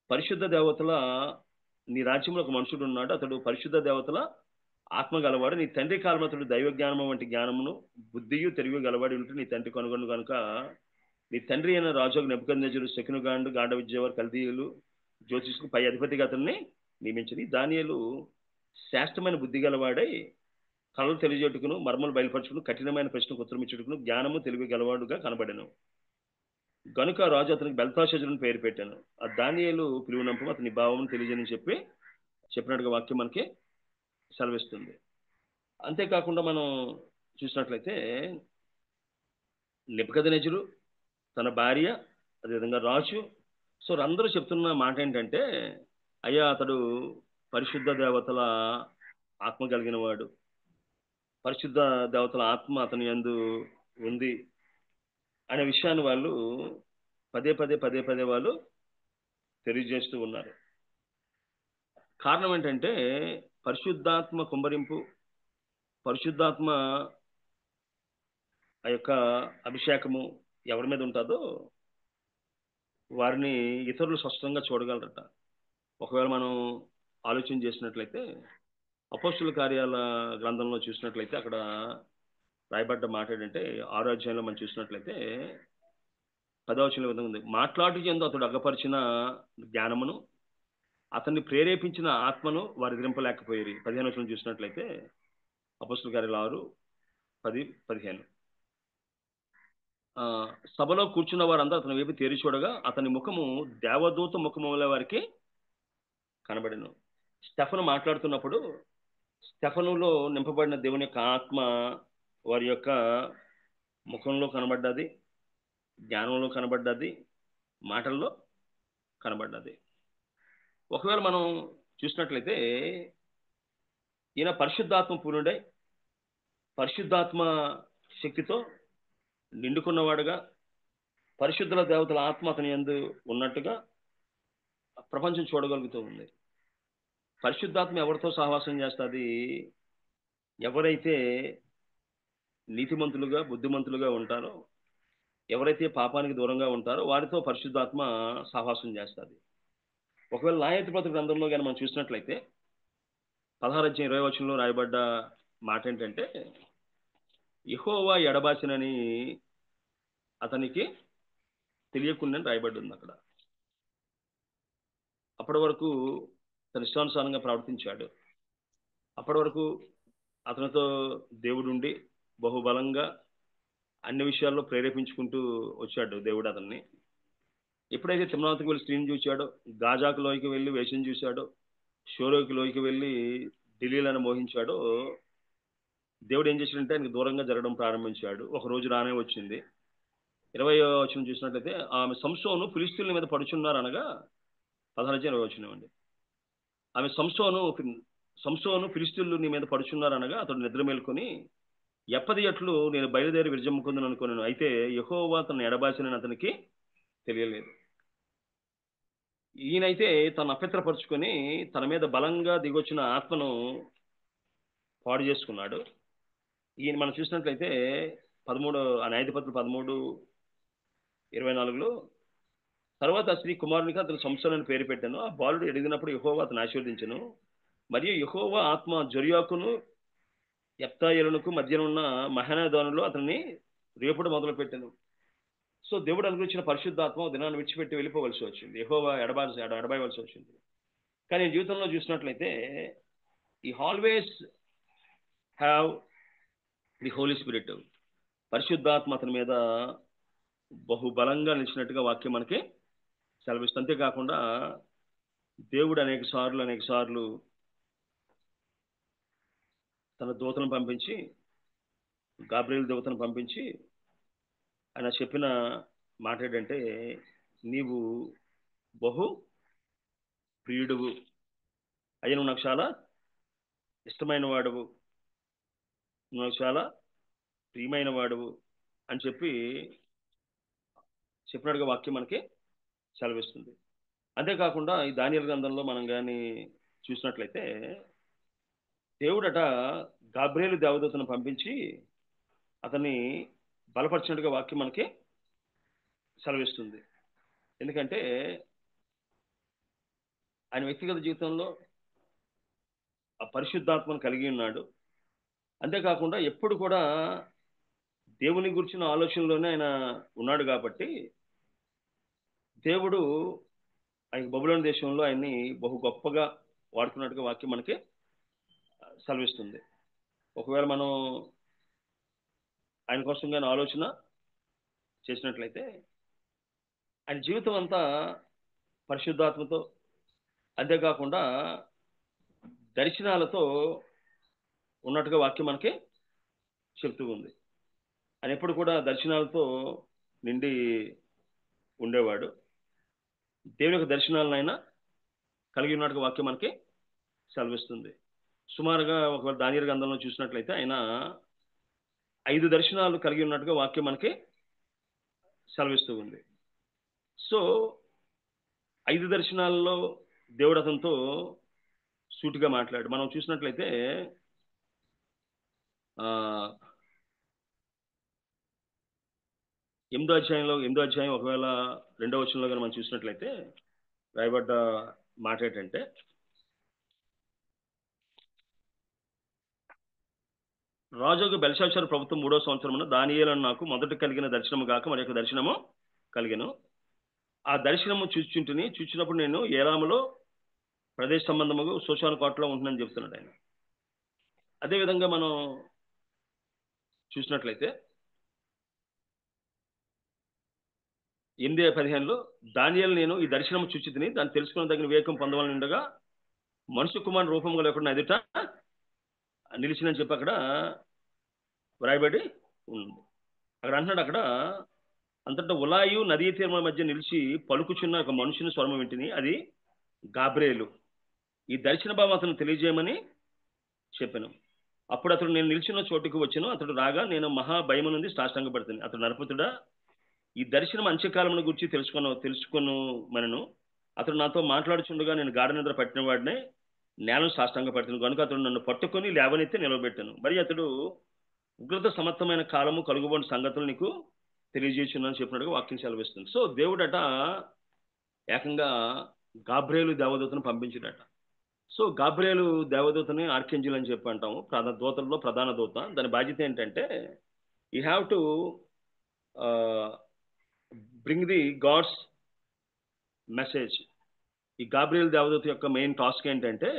పరిశుద్ధ దేవతల నీ రాజ్యంలో ఒక మనుషుడు ఉన్నాడు, అతడు పరిశుద్ధ దేవతల ఆత్మ గలవాడు, నీ తండ్రి కాలం అతడు దైవ జ్ఞానము వంటి జ్ఞానమును బుద్ధియు తెలివి గలవాడి ఉంటే నీ తండ్రి కనుగొను కనుక నీ తండ్రి అయిన రాజు నెబుకద్నెజరు, శకునగాండు, గాండ విద్యవారు, కల్దీయులు, జ్యోతిష్కు పై అధిపతిగా అతన్ని నియమించింది. దానియేలు శ్రేష్టమైన బుద్ధి గలవాడై కళలు తెలియజేటుకును, మర్మలు బయలుపరచుకును, కఠినమైన ప్రశ్నకు ఉత్తరమిచ్చుటకును జ్ఞానము తెలివి గలవాడుగా కనబడెను. గనుక రాజు అతనికి బెల్తాషాజరుని పేరు పెట్టాను. ఆ దానియేలు పిలువనంపు అతని భావం తెలియజేయని చెప్పినట్టుగా వాక్యం మనకి సెలవిస్తుంది. అంతేకాకుండా మనం చూసినట్లయితే నెబుకద్నెజరు, తన భార్య, అదేవిధంగా రాజు, సో అందరూ చెప్తున్న మాట ఏంటంటే అయ్యా అతడు పరిశుద్ధ దేవతల ఆత్మ కలిగిన వాడు, పరిశుద్ధ దేవతల ఆత్మ అతని యందు ఉంది అనే విషయాన్ని వాళ్ళు పదే వాళ్ళు తెలియజేస్తూ ఉన్నారు. కారణం ఏంటంటే పరిశుద్ధాత్మ కుమ్మరింపు, పరిశుద్ధాత్మ ఆ యొక్క అభిషేకము ఎవరి మీద ఉంటుందో వారిని ఇతరులు స్పష్టంగా చూడగలరట. ఒకవేళ మనం ఆలోచన చేసినట్లయితే అపోస్తుల కార్యాల గ్రంథంలో చూసినట్లయితే అక్కడ రాయబడ్డ మాట ఏంటంటే 6వ అధ్యాయంలో మనం చూసినట్లయితే 10వ వచనంలో విధంగా ఉంది, మాట్లాడు చెందు అతడు అగపరిచిన జ్ఞానమును అతన్ని ప్రేరేపించిన ఆత్మను వారు ఎదిరింపలేకపోయారు. 15వ వచనం చూసినట్లయితే అపోస్తుల కార్యాలు 6:10-15 సభలో కూర్చున్న వారందరూ అతని వైపు తేరి చూడగా అతని ముఖము దేవదూత ముఖముల వారికి కనబడెను. స్టెఫను మాట్లాడుతున్నప్పుడు స్టెఫనులో నింపబడిన దేవుని యొక్క ఆత్మ వారి యొక్క ముఖంలో కనబడ్డది, జ్ఞానంలో కనబడ్డది, మాటల్లో కనబడ్డది. ఒకవేళ మనం చూసినట్లయితే ఈయన పరిశుద్ధాత్మ పూర్ణుడై పరిశుద్ధాత్మ శక్తితో నిండుకున్నవాడుగా పరిశుద్ధుల దేవతల ఆత్మ అతని యందు ఉన్నట్టుగా ప్రపంచం చూడగలుగుతూ ఉంది. పరిశుద్ధాత్మ ఎవరితో సహవాసం చేస్తుంది? ఎవరైతే నీతిమంతులుగా బుద్ధిమంతులుగా ఉంటారో, ఎవరైతే పాపానికి దూరంగా ఉంటారో వారితో పరిశుద్ధాత్మ సహవాసం చేస్తుంది. ఒకవేళ న్యాయాధిపతుల గ్రంథంలో కానీ మనం చూసినట్లయితే 16 అధ్యాయం 20 వచనంలో రాయబడ్డ మాట ఏంటంటే, యెహోవా ఎడబాసినని అతనికి తెలియకుండానే రాయబడి ఉంది అక్కడ. అప్పటి వరకు తన ఇష్టానుసారంగా ప్రవర్తించాడు. అప్పటి వరకు అతనితో దేవుడుండి బహుబలంగా అన్ని విషయాల్లో ప్రేరేపించుకుంటూ వచ్చాడు దేవుడు అతన్ని. ఎప్పుడైతే తిమ్నాతుకు వెళ్ళి స్త్రీని చూశాడో, గాజాకు లోయకి వెళ్ళి వేషం చూశాడో, షోరోకి లోయకి వెళ్ళి ఢిల్లీలను మోహించాడో, దేవుడు ఏం చేశాడంటే ఆయనకు దూరంగా జరగడం ప్రారంభించాడు. ఒక రోజు రానే వచ్చింది. 20వ వచనం చూసినట్లయితే, ఆమె సంసోను ఫిలిష్తీయుల మీద పడుచున్నారు అనగా 16 వచనం అండి. ఆమె సంసోను ఫిలిష్తీయులు నీ మీద పడుచున్నారు అనగా అతడు నిద్ర మేల్కొని, ఎప్పటి అట్లు నేను బయలుదేరి విరజమ్ముకుందని అనుకున్నాను, అయితే యెహోవా తన ఎడబాసినని అతనికి తెలియలేదు. ఈయనైతే తను అపవిత్రపరుచుకొని తన మీద బలంగా దిగొచ్చిన ఆత్మను పాడు చేసుకున్నాడు. ఈయన మనం చూసినట్లయితే 13 న్యాయాధిపతులు 13:24లో, తర్వాత స్త్రీ కుమారునికి అతను సంసోను అని పేరు పెట్టాను. ఆ బాలుడు ఎదిగినప్పుడు యెహోవా అతను ఆశీర్వదించెను. మరియు యెహోవా ఆత్మ జొర్యాకును యెఫ్తాయేలునకు మధ్యన ఉన్న మహానాదానులో అతన్ని రేపుడు మొదలు పెట్టాను. సో దేవుడు అనుగ్రహించిన పరిశుద్ధాత్మ దినాన్ని విడిచిపెట్టి వెళ్ళిపోవలసి వచ్చింది. యెహోవా ఎడబాయవలసి వచ్చింది. కానీ జీవితంలో చూసినట్లయితే ఈ always have the holy spirit, పరిశుద్ధాత్మ అతని మీద బహుబలంగా నిలిచినట్టుగా వాక్యం మనకి సెలవిస్తుంది. అంతేకాకుండా దేవుడు అనేక సార్లు తన దూతను పంపించి, గాబ్రియల్ దూతను పంపించి ఆయన చెప్పిన మాట ఏంటంటే, నీవు బహు ప్రియుడువు, అయ్యా నువ్వు నాకు చాలా ఇష్టమైన వాడువు, నువ్వు నాకు చాలా ప్రియమైన వాడువు అని చెప్పినట్టుగా వాక్యం మనకి సెలవిస్తుంది. అంతేకాకుండా ఈ దానియేలు గ్రంథంలో మనం కానీ చూసినట్లయితే, దేవుడట గాబ్రియలు దేవదూతను పంపించి అతన్ని బలపరిచినట్టుగా వాక్యం మనకి సెలవిస్తుంది. ఎందుకంటే ఆయన వ్యక్తిగత జీవితంలో ఆ పరిశుద్ధాత్మను కలిగి ఉన్నాడు. అంతేకాకుండా ఎప్పుడు కూడా దేవుని గురించిన ఆలోచనలోనే ఆయన ఉన్నాడు కాబట్టి దేవుడు ఆయన బబులోను దేశంలో ఆయన్ని బహు గొప్పగా వాడుకున్నట్టుగా వాక్యం మనకి సెలవిస్తుంది. ఒకవేళ మనం ఆయన కోసం కానీ ఆలోచన చేసినట్లయితే ఆయన జీవితం అంతా పరిశుద్ధాత్మతో, అంతేకాకుండా దర్శనాలతో ఉన్నట్టుగా వాక్యం మనకి చెప్తూ ఉంది. ఆయన ఎప్పుడు కూడా దర్శనాలతో నిండి ఉండేవాడు. దేవుని యొక్క దర్శనాలను ఆయన కలిగి ఉన్నట్టుగా వాక్యం మనకి సెలవిస్తుంది. సుమారుగా ఒకవేళ దానియేలు గ్రంథంలో చూసినట్లయితే ఆయన 5 దర్శనాలు కలిగి ఉన్నట్టుగా వాక్యం మనకి సెలవిస్తూ ఉంది. సో 5 దర్శనాల్లో దేవుడు అతనితో సూటిగా మాట్లాడు. మనం చూసినట్లయితే 8వ అధ్యాయం ఒకవేళ 2వ వచనంలో కానీ మనం చూసినట్లయితే రాయబడ్డ మాట ఏంటంటే, రాజుకు బెల్షాజరు ప్రభుత్వం 3వ సంవత్సరమున దానియేలు నాకు మొదట కలిగిన దర్శనము కాక మరి యొక్క దర్శనము కలిగెను. ఆ దర్శనము చూచినప్పుడు నేను ఏలాములో ప్రదేశ సంబంధము శోషాను కోటలో ఉంటుందని చెప్తున్నాడు ఆయన. అదేవిధంగా మనం చూసినట్లయితే 8:15లో దానియేలు నేను ఈ దర్శనము చూచితిని, దాన్ని తెలుసుకున్న తగిన వివేకం పొందవాలని ఉండగా మనుష్య కుమారుని రూపంగా లేకుండా ఎదుట నిలిచినని చెప్పి అక్కడ వ్రాయబడి ఉంది. అక్కడ అంటున్నాడు, అక్కడ అంతటా ఉలాయు నదీ తీర్మాల మధ్య నిలిచి పలుకుచున్న ఒక మనుషుని స్వరము వింటిని, అది గాబ్రియేలు. ఈ దర్శన భావం అతను తెలియజేయమని చెప్పాను. అప్పుడు అతడు నేను నిలిచిన చోటుకు వచ్చాను. అతడు రాగా నేను మహా భయము నుండి సాష్టాంగపడుతుంది. అతడు నరపుతుడా, ఈ దర్శనం అంత్యకాలమును గురించి తెలుసుకొను మనను. అతడు నాతో మాట్లాడుచుండగా నేను గాఢ నిద్ర పట్టిన వాడినే నేలను సాష్టాంగపడుతున్నాను కనుక అతడు నన్ను పట్టుకొని లేవనెత్తి నిలవబెట్టాను. మరి అతడు ఉగ్రత సమర్థమైన కాలము కలుగుబడిన సంగతులు నీకు తెలియజేస్తున్నాను చెప్పినట్టుగా వాక్యం సెలవిస్తుంది. సో దేవుడట ఏకంగా గాబ్రియేలు దేవదూతను పంపించినట. సో గాబ్రియేలు దేవదూతని ఆర్కేంజిల్ అని చెప్పి అంటాము. దూతల్లో ప్రధాన దూత. దాని బాధ్యత ఏంటంటే you have to bring the God's message. ఈ గాబ్రియల్ దేవదూత యొక్క మెయిన్ టాస్క్ ఏంటంటే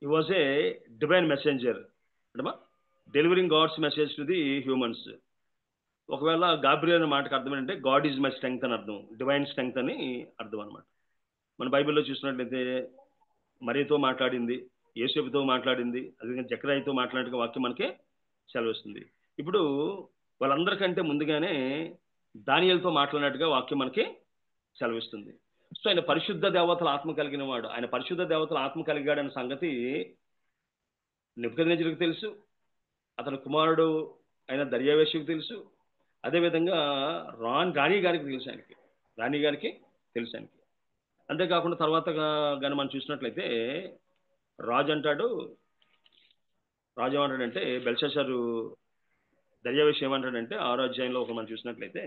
he was a divine messenger అంటే delivering God's message to the humans. ఒకవేళ గాబ్రియల్ అనే మాటకు అర్థం ఏంటంటే గాడ్ ఈజ్ మై స్ట్రెంగ్త్ అని అర్థం, డివైన్ స్ట్రెంగ్త్ అని అర్థం అనమాట. మన బైబిల్లో చూసినట్లయితే మరియతో మాట్లాడింది, యేసేపుతో మాట్లాడింది, అదేవిధంగా జకర్యాతో మాట్లాడిన వాక్యం మనకి సెలవిస్తుంది. ఇప్పుడు వాళ్ళందరికంటే ముందుగానే దానియేలుతో మాట్లాడినట్టుగా వాక్యం మనకి సెలవిస్తుంది. సో ఆయన పరిశుద్ధ దేవతల ఆత్మ కలిగిన వాడు. ఆయన పరిశుద్ధ దేవతల ఆత్మ కలిగాడన్న సంగతి నెబుకద్నెజరుకు తెలుసు, అతని కుమారుడు అయిన దర్యావేషుకు తెలుసు, అదేవిధంగా రాణి గారికి తెలుసు ఆయనకి, రాణి గారికి తెలుసు ఆయనకి. అంతేకాకుండా తర్వాత కానీ మనం చూసినట్లయితే రాజు ఏమంటాడంటే బెల్షస్సరు దర్యావేషు ఏమంటాడంటే 6వ అధ్యాయంలో ఒక మనం చూసినట్లయితే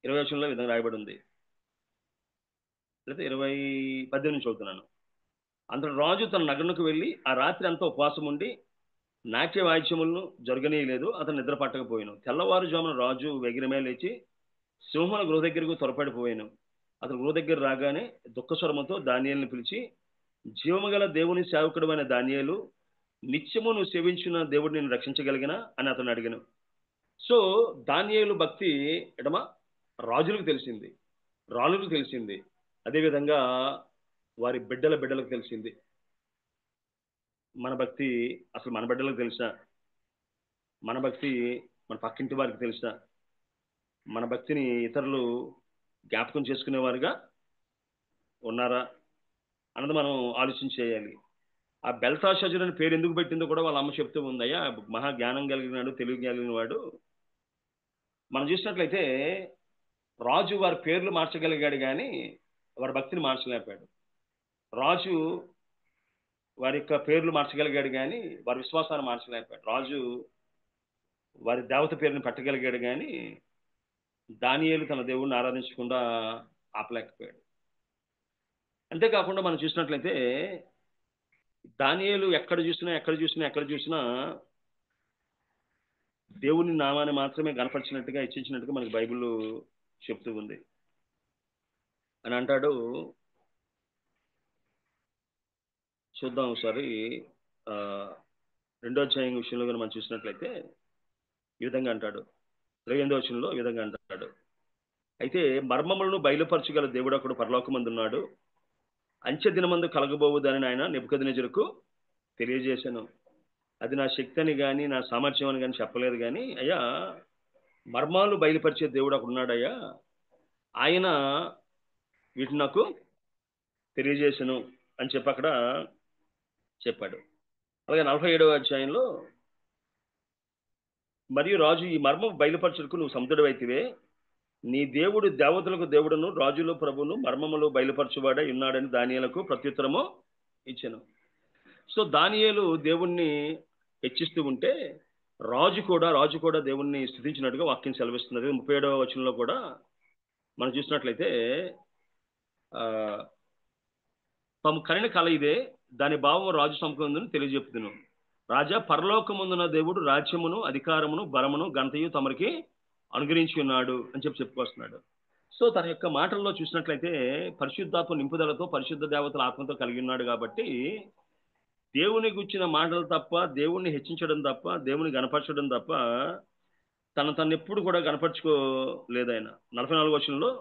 20 వచనంలో విధంగా రాయబడి ఉంది, లేదా 18 చదువుతున్నాను. అంతటి రాజు తన నగరునకు వెళ్ళి ఆ రాత్రి అంతా ఉపవాసం ఉండి నాట్య వాయిద్యములను జరగనీయలేదు, అతను నిద్ర పట్టకపోయాను. తెల్లవారుజామున రాజు వెగిరమే లేచి సింహముల గృహ దగ్గరకు త్వరపడిపోయాను. అతను గృహ దగ్గర రాగానే దుఃఖస్వరముతో దానియేలుని పిలిచి, జీవముగల దేవుని సేవకుడు అయిన దానియేలు, నిత్యము నువ్వు సేవించిన దేవుడు నేను రక్షించగలిగినా అని అతను అడిగాను. సో దానియేలు భక్తి రాజులకు తెలిసింది, రాజులకు తెలిసింది, అదేవిధంగా వారి బిడ్డలకు తెలిసింది. మన భక్తి అసలు మన బిడ్డలకు తెలుసా? మన భక్తి మన పక్కింటి వారికి తెలుసా? మన భక్తిని ఇతరులు జ్ఞాపకం చేసుకునేవారుగా ఉన్నారా అన్నది మనం ఆలోచన చేయాలి. ఆ బెల్షస్సరు అనే పేరు ఎందుకు పెట్టిందో కూడా వాళ్ళ అమ్మ చెప్తూ ఉందయ్యా, మహా జ్ఞానం కలిగినాడు, తెలివి కలిగిన వాడు. మనం చూసినట్లయితే రాజు వారి పేర్లు మార్చగలిగాడు కానీ వారి భక్తిని మార్చలేకపోయాడు. రాజు వారి యొక్క పేర్లు మార్చగలిగాడు కానీ వారి విశ్వాసాన్ని మార్చలేకపోయాడు. రాజు వారి దేవత పేరుని పెట్టగలిగాడు కానీ దానియేలు తన దేవుణ్ణి ఆరాధించకుండా ఆపలేకపోయాడు. అంతేకాకుండా మనం చూసినట్లయితే దానియేలు ఎక్కడ చూసినా దేవుని నామాన్ని మాత్రమే గణపరిచినట్టుగా హెచ్చించినట్టుగా మనకి బైబిల్ చెప్తూ ఉంది. అని అంటాడు, చూద్దాం ఒకసారి 2వ అధ్యాయం విషయంలో మనం చూసినట్లయితే ఈ విధంగా అంటాడు, 28వ వచనంలో ఈ విధంగా అంటాడు, అయితే మర్మములను బయలుపరచగల దేవుడు అక్కడ పరలోకమందున్నాడు, అంచె దినమందు కలగబోవుదని ఆయన నెబుకద్నెజరుకు తెలియజేశాను. అది నా శక్తి అని కానీ నా సామర్థ్యం అని కానీ చెప్పలేదు కానీ అయ్యా మర్మాలు బయలుపరిచే దేవుడు అక్కడ ఉన్నాడయ్యా, ఆయన వీటిని నాకు తెలియజేశాను అని చెప్పి అక్కడ చెప్పాడు. అలాగే 47వ అధ్యాయంలో, మరియు రాజు ఈ మర్మం బయలుపరచుటకు నువ్వు సముద్రుడవైతివే, నీ దేవుడు దేవతలకు దేవుడును రాజుల ప్రభును మర్మములు బయలుపరచువాడై ఉన్నాడని దానియేలుకు ప్రత్యుత్తరము ఇచ్చాను. సో దానియేలు దేవుణ్ణి హెచ్చిస్తూ ఉంటే రాజు కూడా దేవుణ్ణి స్తుతించినట్టుగా వాక్యం సెలవిస్తున్నది. 37వ వచనంలో కూడా మనం చూసినట్లయితే తమ కనిన కల ఇదే, దాని భావం రాజు సముఖందని తెలియజెప్తున్నాను. రాజా, పరలోకముందున్న దేవుడు రాజ్యమును అధికారమును బలమును ఘనతయు తమరికి అనుగ్రహించి ఉన్నాడు అని చెప్పుకొస్తున్నాడు. సో తన యొక్క మాటల్లో చూసినట్లయితే పరిశుద్ధాత్మ నింపుదలతో పరిశుద్ధ దేవతల ఆత్మతో కలిగి ఉన్నాడు కాబట్టి దేవుని గుచ్చిన మాటలు తప్ప, దేవుణ్ణి హెచ్చించడం తప్ప, దేవుని గణపరచడం తప్ప తను ఎప్పుడు కూడా గణపరచుకోలేదు. ఆయన 44వ వచనంలో,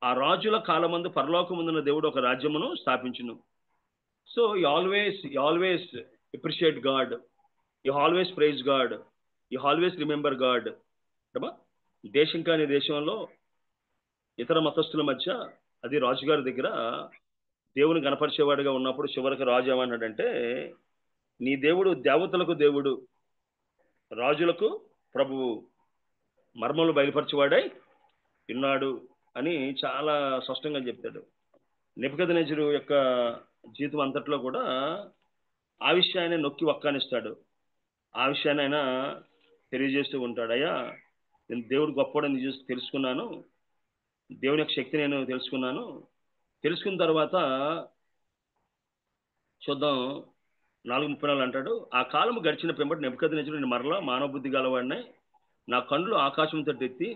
ఆ రాజుల కాలమందు పరలోకముందున్న దేవుడు ఒక రాజ్యమును స్థాపించును. So you always appreciate God, you always praise God, you always remember God. దేశం కాని దేశంలో ఇతర మతస్థుల మధ్య అది రాజుగారి దగ్గర దేవుని గణపరిచేవాడిగా ఉన్నప్పుడు చివరికి రాజు ఏమన్నాడంటే, నీ దేవుడు దేవతలకు దేవుడు, రాజులకు ప్రభువు, మర్మములు బయలుపరచేవాడై ఉన్నాడు అని చాలా స్పష్టంగా చెప్తాడు. నెబుకద్నెజరు యొక్క జీవితం అంతట్లో కూడా ఆ విషయాన్ని నొక్కి వక్కానిస్తాడు, ఆ విషయాన్ని ఆయన తెలియజేస్తూ ఉంటాడు. అయ్యా నేను దేవుడు గొప్పవాడని చూసి తెలుసుకున్నాను, దేవుని యొక్క శక్తి నేను తెలుసుకున్నాను. తెలుసుకున్న తర్వాత చూద్దాం 4:34 అంటాడు, ఆ కాలం గడిచిన పిమ్మట నెబుకద్నెజరు నేను మరలా మానవ బుద్ధి గలవాడినై నా కళ్ళు ఆకాశం తట్టెత్తి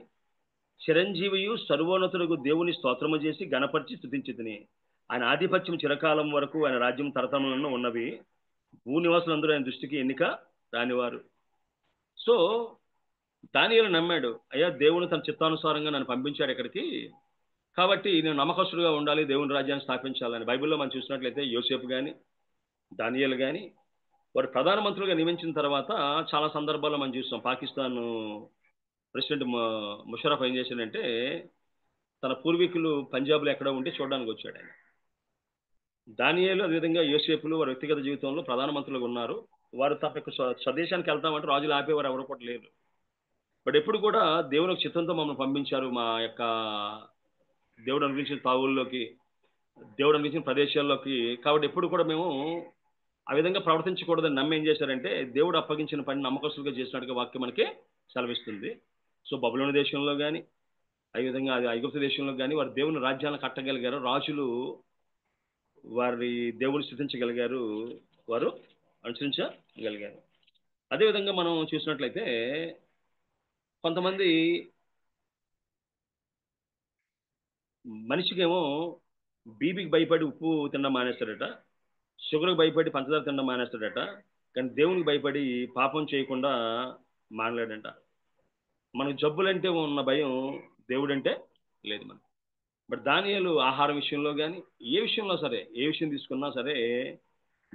చిరంజీవియు సర్వోన్నతులకు దేవుని స్తోత్రము చేసి గణపరిచి స్తుతించితిని. ఆయన ఆధిపత్యం చిరకాలం వరకు, ఆయన రాజ్యం తరతరములను ఉన్నవి. భూనివాసులందరూ ఆయన దృష్టికి ఎన్నిక రానివారు. సో దానియేలు నమ్మాడు, అయ్యా దేవుని తన చిత్తానుసారంగా నన్ను పంపించాడు ఇక్కడికి, కాబట్టి నేను నమ్మకస్తుడుగా ఉండాలి, దేవుని రాజ్యాన్ని స్థాపించాలని. బైబిల్లో మనం చూసినట్లయితే యోసేపు కానీ దానియేలు కానీ వారు ప్రధానమంత్రులుగా నియమించిన తర్వాత చాలా సందర్భాల్లో మనం చూస్తాం. పాకిస్తాన్ ప్రెసిడెంట్ ముషరఫ్ ఏం చేశాడంటే తన పూర్వీకులు పంజాబ్లో ఎక్కడో ఉంటే చూడడానికి వచ్చాడు ఆయన. దానియేలు అదేవిధంగా యోసేపులు వారి వ్యక్తిగత జీవితంలో ప్రధానమంత్రులుగా ఉన్నారు. వారు తప్ప స్వదేశానికి వెళ్తామంటే రాజులు ఆపేవారు ఎవరు కూడా లేరు. బట్ ఎప్పుడు కూడా దేవుని చిత్తంతో మమ్మల్ని పంపించారు, మా యొక్క దేవుడు అనుగ్రహించిన తావుల్లోకి, దేవుడు అనుగ్రహించిన ప్రదేశాల్లోకి. కాబట్టి ఎప్పుడు కూడా మేము ఆ విధంగా ప్రవర్తించకూడదని నమ్మి ఏం చేశారంటే దేవుడు అప్పగించిన పని నమ్మకస్తులుగా చేసినట్టుగా వాక్యం మనకి సెలవిస్తుంది. సో బబులోని దేశంలో కానీ అదేవిధంగా అది ఐగుప్తు దేశంలో కానీ వారు దేవుని రాజ్యాలను కట్టగలిగారు, రాజులు వారి దేవుని స్థుతించగలిగారు, వారు అనుసరించగలిగారు. అదేవిధంగా మనం చూసినట్లయితే కొంతమంది మనిషికేమో బీపీకి భయపడి ఉప్పు తినడం మానేస్తాడట, షుగర్కి భయపడి పంచదార తినడం మానేస్తాడట, కానీ దేవునికి భయపడి పాపం చేయకుండా మానలేడంట. మనకు జబ్బులంటే ఉన్న భయం దేవుడంటే లేదు మనకు. బట్ దానియేలు ఆహారం విషయంలో కానీ ఏ విషయంలో సరే, ఏ విషయం తీసుకున్నా సరే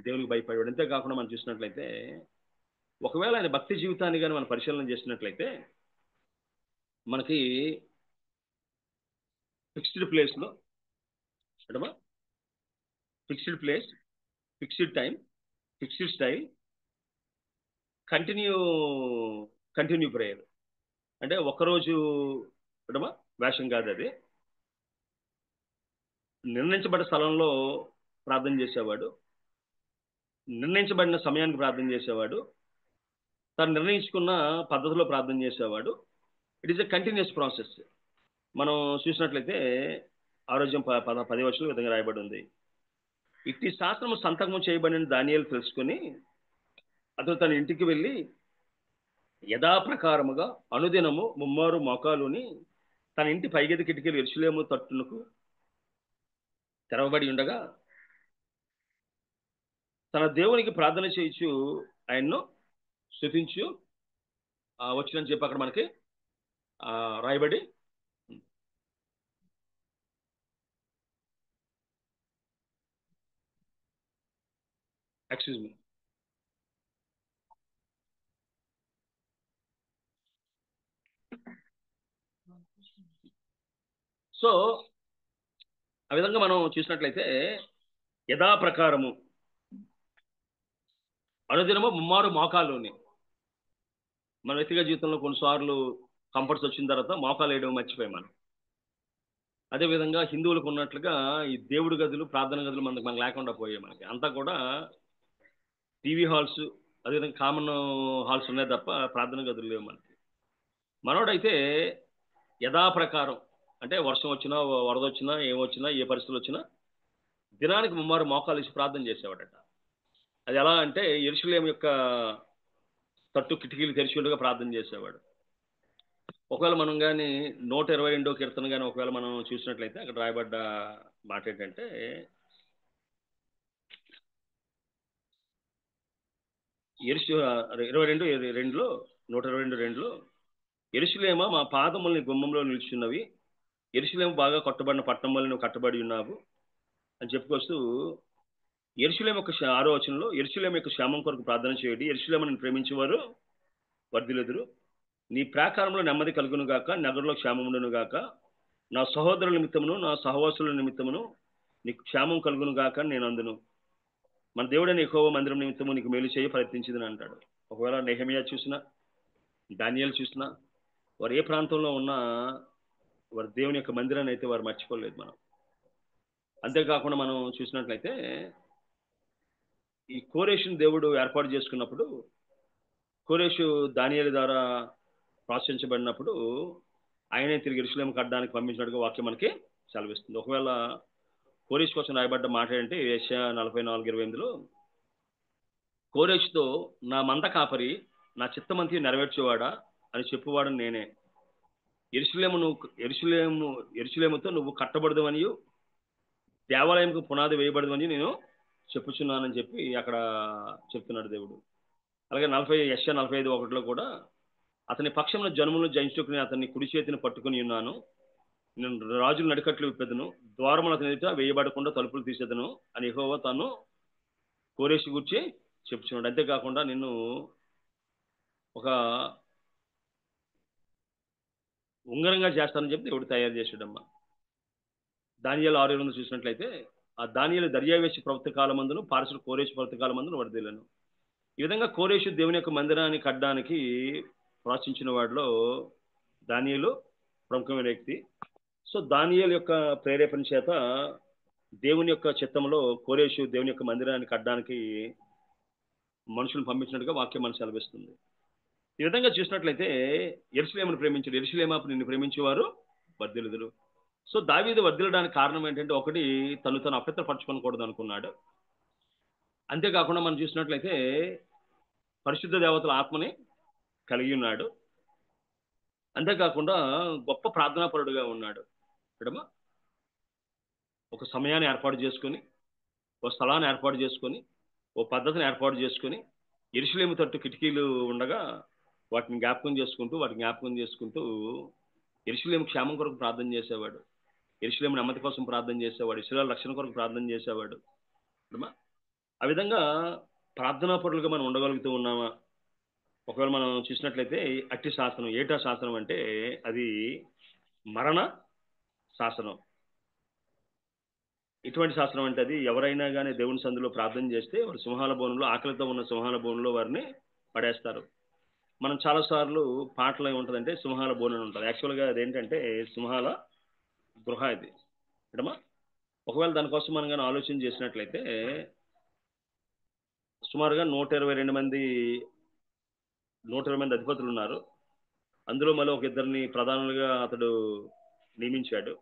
దేవునికి భయపడేవాడు. అంతేకాకుండా మనం చూసినట్లయితే ఒకవేళ ఆయన భక్తి జీవితాన్ని కానీ మనం పరిశీలన చేసినట్లయితే మనకి ఫిక్స్డ్ ప్లేస్లో అడమా fixed place, fixed time, fixed style, continue prayer. అంటే ఒక్కరోజు అడమా వేషం కాదు, అది నిర్ణయించబడ్డ స్థలంలో ప్రార్థన చేసేవాడు, నిర్ణయించబడిన సమయానికి ప్రార్థన చేసేవాడు, తను నిర్ణయించుకున్న పద్ధతిలో ప్రార్థన చేసేవాడు. It is a continuous process. మనం చూసినట్లయితే ఆరోగ్యం 10 వర్షాల విధంగా రాయబడి ఉంది. ఇట్టి శాస్త్రము సంతకము చేయబడిన దానియేలు తెలుసుకుని అతను తన ఇంటికి వెళ్ళి యథాప్రకారముగా అనుదినము ముమ్మారు మోకాలుని తన ఇంటి పైగది కిటికీలు యెరూషలేము తట్టునకు తెరవబడి ఉండగా తన దేవునికి ప్రార్థన చేయించు ఆయన్ను స్తుతించు వచ్చినని చెప్పి అక్కడ మనకి రాయబడి. Excuse me. సో ఆ విధంగా మనం చూసినట్లయితే యథాప్రకారము అనుదినము ముమ్మారు మోకాలుని. మన వ్యక్తిగత జీవితంలో కొన్నిసార్లు కంఫర్ట్స్ వచ్చిన తర్వాత మోకాలు వేయడం మర్చిపోయాం మనం. అదేవిధంగా హిందువులకు ఉన్నట్లుగా ఈ దేవుడి గదులు, ప్రార్థన గదులు మనకు లేకుండా పోయాయి. మనకి అంతా కూడా టీవీ హాల్స్, అదేవిధంగా కామన్ హాల్స్ ఉన్నాయి తప్ప ప్రార్థన గదులు లేవు మనకి. మనోడైతే యథాప్రకారం అంటే వర్షం వచ్చినా, వరద వచ్చినా, ఏమొచ్చినా, ఏ పరిస్థితులు వచ్చినా దినానికి ముమ్మారు మోకాలు ఇచ్చి ప్రార్థన చేసేవాడట. అది ఎలా అంటే యెరూషలేము యొక్క తట్టు కిటికీలు తెరిచి ఉండగా ప్రార్థన చేసేవాడు. ఒకవేళ మనం కానీ 122వ కీర్తన కానీ ఒకవేళ మనం చూసినట్లయితే అక్కడ రాయబడ్డ మాట ఏంటంటే 122:2లో యెరూషలేమా మా పాదముల్ని గుమ్మంలో నిలుచున్నవి, యెరూషలేము బాగా కట్టబడిన పట్టణం వల్ల నువ్వు కట్టబడి ఉన్నావు అని చెప్పుకొస్తూ యెరూషలేము యొక్క 6వ వచనంలో యెరూషలేము యొక్క క్షేమం కొరకు ప్రార్థన చేయండి, యెరూషలేమును ప్రేమించేవారు వర్ధిల్లుదురు, నీ ప్రాకారంలో నెమ్మది కలుగును గాక, నగరంలో క్షేమముండును గాక, నా సహోదరుల నిమిత్తమును నా సహవాసుల నిమిత్తమును నీకు క్షేమం కలుగును గాక నేను అందును, మన దేవుడైన యెహోవా మందిరం నిమిత్తము నీకు మేలు చేయ ప్రయత్నించిందని అంటాడు. ఒకవేళ నెహెమియా చూసినా, దానియేలు చూసినా, వారు ఏ ప్రాంతంలో ఉన్నా వారి దేవుని యొక్క మందిరాన్ని అయితే వారు మర్చిపోలేదు మనం. అంతేకాకుండా మనం చూసినట్లయితే ఈ కోరేషుని దేవుడు ఏర్పాటు చేసుకున్నప్పుడు కోరేషు దానియేలు ద్వారా ప్రోత్సహించబడినప్పుడు ఆయనే తిరిగి యెరూషలేముకు కట్టడానికి పంపించినట్టుగా వాక్యం మనకి సెలవిస్తుంది. ఒకవేళ కోరేష్ కోసం రాయబడ్డ మాట ఏంటి యెషయా 44:28లో కోరేషుతో నా మంద కాపరి నా చిత్తమంతి నెరవేర్చేవాడా అని చెప్పువాడు నేనే. యెరూషలేముతో నువ్వు కట్టబడదు దేవాలయంకు పునాది వేయబడదు అని నేను చెప్పుచున్నానని చెప్పి అక్కడ చెప్తున్నాడు దేవుడు. అలాగే యెషయా 45:1లో కూడా అతని పక్షంలో జనములను జయించుకుని అతన్ని కుడి చేతిని పట్టుకుని ఉన్నాను. నేను రాజుల నడికట్లు విప్పెదను, ద్వారముల అతని ఎదుట వేయబడకుండా తలుపులు తీసేదను అని యెహోవా తాను కోరేషు గురించి చెప్తున్నాడు. అంతేకాకుండా నిన్ను ఒక ఉంగరంగా చేస్తానని చెప్పి దేవుడు తయారు చేసాడమ్మా. దానియేలు 6:8 చూసినట్లయితే ఆ దానియేలు దర్యావేషు ప్రవక్త కాలమందును పారసుడు కోరేషు ప్రవక్త కాలమందును వర్ధిల్లను. ఈ విధంగా కోరేషు దేవుని యొక్క మందిరాన్ని కట్టడానికి ప్రోత్సహించిన వాడిలో దానియేలు ప్రముఖమైన వ్యక్తి. సో దానియేలు యొక్క ప్రేరేపణ చేత దేవుని యొక్క చిత్తంలో కోరేషు దేవుని యొక్క మందిరాన్ని కట్టడానికి మనుషులను పంపించినట్టుగా వాక్యం మనకు సెలవిస్తుంది. ఈ విధంగా చూసినట్లయితే యెరూషలేమును ప్రేమించాడు. యెరూషలేము నిన్ను ప్రేమించేవారు వర్ధిల్లుదురు. సో దావీదు వర్ధిల్లడానికి కారణం ఏంటంటే ఒకటి తను అపవిత్రపరచుకోకూడదు అనుకున్నాడు. అంతేకాకుండా మనం చూసినట్లయితే పరిశుద్ధ దేవతల ఆత్మని కలిగి ఉన్నాడు. అంతేకాకుండా గొప్ప ప్రార్థనాపరుడుగా ఉన్నాడు. ఎడమా ఒక సమయాన్ని ఏర్పాటు చేసుకొని, ఓ స్థలాన్ని ఏర్పాటు చేసుకొని, ఓ పద్ధతిని ఏర్పాటు చేసుకొని యెరూషలేము తట్టు కిటికీలు ఉండగా వాటిని జ్ఞాపకం చేసుకుంటూ యెరూషలేము క్షేమం కొరకు ప్రార్థన చేసేవాడు. యెరూషలేము నెమ్మది కోసం ప్రార్థన చేసేవాడు. ఇశ్రాయేలు రక్షణ కొరకు ప్రార్థన చేసేవాడు. ఆ విధంగా ప్రార్థనాపరులుగా మనం ఉండగలుగుతూ ఉన్నామా? ఒకవేళ మనం చూసినట్లయితే అట్టి శాసనం ఏటా శాసనం అంటే అది మరణ శాసనం. ఇటువంటి శాసనం అంటే అది ఎవరైనా కానీ దేవుని సందులో ప్రార్థన చేస్తే వారు సింహాల బోనంలో ఆకలితో ఉన్న సింహాల బోనంలో వారిని పడేస్తారు. మనం చాలాసార్లు పాటలు ఏముంటుందంటే సింహాల బోనం ఉంటుంది. యాక్చువల్గా అదేంటంటే సింహాల గృహ ఇది. ఎడమా ఒకవేళ దానికోసం మనం కానీ ఆలోచన చేసినట్లయితే సుమారుగా 122 మంది అధిపతులు ఉన్నారు. అందులో మళ్ళీ ఒక ఇద్దరిని ప్రధానులుగా అతడు నియమించాడు.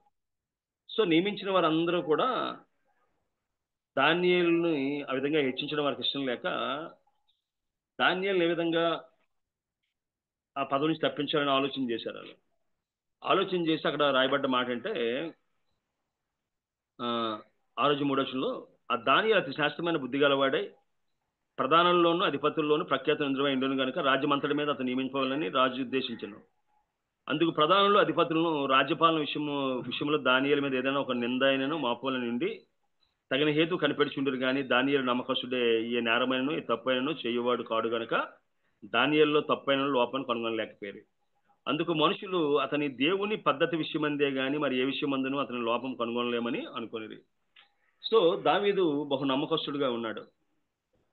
సో నియమించిన వారందరూ కూడా దానియేలుని ఆ విధంగా హెచ్చించడం వారికి ఇష్టం లేక దానియేలుని ఏ విధంగా ఆ పదవి నుంచి తప్పించాలని ఆలోచన చేశారు. వాళ్ళు ఆలోచన చేసి అక్కడ రాయబడ్డ మాట అంటే 6:3 ఆ దానియేలు అతి శాస్త్రమైన బుద్ధి గలవాడై ప్రధానంలోను అధిపతుల్లోను ప్రఖ్యాత ఇంద్రమై ఉండును కనుక రాజ్యమంతటి మీద అతను నియమించుకోవాలని రాజు ఉద్దేశించను. అందుకు ప్రధానులు అధిపతులను రాజ్యపాలన విషయంలో దానియేలు మీద ఏదైనా ఒక నింద అయినను మోపాలని నుండి తగిన హేతు కనిపెడుచుండరు కానీ దానియేలు నమ్మకస్తుడే, ఈ నేరమైనను ఈ తప్పైనను చేయవాడు కాడు గనక దానియేలులో తప్పైన లోపాన్ని కనుగొనలేకపోయారు. అందుకు మనుషులు అతని దేవుని పద్ధతి విషయమందే గాని మరి ఏ విషయమందును అతని లోపం కనుగొనలేమని అనుకునేది. సో దావీదు బహు నమ్మకస్తుడుగా ఉన్నాడు.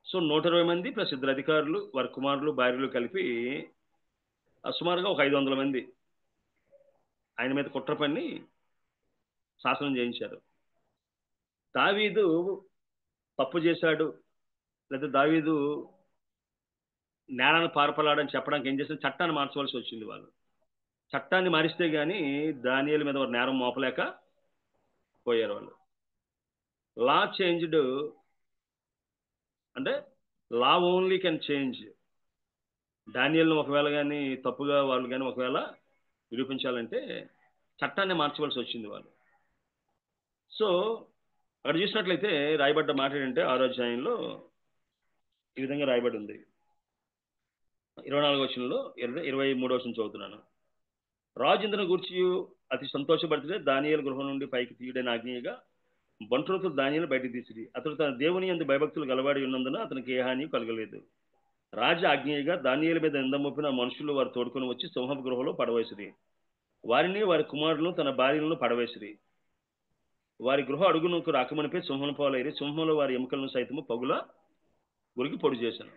సో 120 మంది ప్లస్ ఇద్దరు అధికారులు వారి కుమారులు భార్యలు కలిపి సుమారుగా ఒక 500 మంది ఆయన మీద కుట్ర పన్ని శాసనం చేయించారు. దావీదు తప్పు చేశాడు లేదా దావీదు నేరాన్ని పారపలాడని చెప్పడానికి ఏం చేశారు? చట్టాన్ని మార్చవలసి వచ్చింది. వాళ్ళు చట్టాన్ని మారిస్తే గానీ దానియేలు మీద వారు నేరం మోపలేక పోయారు. వాళ్ళు లా చేంజ్డ్ అంటే లా ఓన్లీ కెన్ చేంజ్. దానియేలును ఒకవేళ కానీ తప్పుగా వాళ్ళు కానీ ఒకవేళ నిరూపించాలంటే చట్టాన్ని మార్చవలసి వచ్చింది వాళ్ళు. సో అక్కడ చూసినట్లయితే రాయబడ్డ మాట ఏంటంటే 6వ అధ్యాయంలో ఈ విధంగా రాయబడి ఉంది. 24వ వచనంలో 23వ వచనం చదువుతున్నాను. రాజేంద్రను గూర్చి అతి సంతోషపడితే దానియేలు గృహం నుండి పైకి తీయడని ఆజ్ఞగా బంటులతో దానియేలు బయటకు తీసిరి. అతడు తన దేవుని యందు భయభక్తులు గలవాడి ఉన్నందున అతనికి ఏ హాని కలగలేదు. రాజ ఆజ్ఞగా దానియేలు మీద నింద మోపిన మనుషులు వారు తోడుకొని వచ్చి సింహపు గృహంలో పడవేసిరి. వారిని వారి కుమారులను తన భార్యలను పడవేసిరి. వారి గృహ అడుగునకు రాకమనిపై సింహం పాలైరి. సింహంలో వారి ఎముకలను సైతము పగుల గురికి పొడి చేశాను.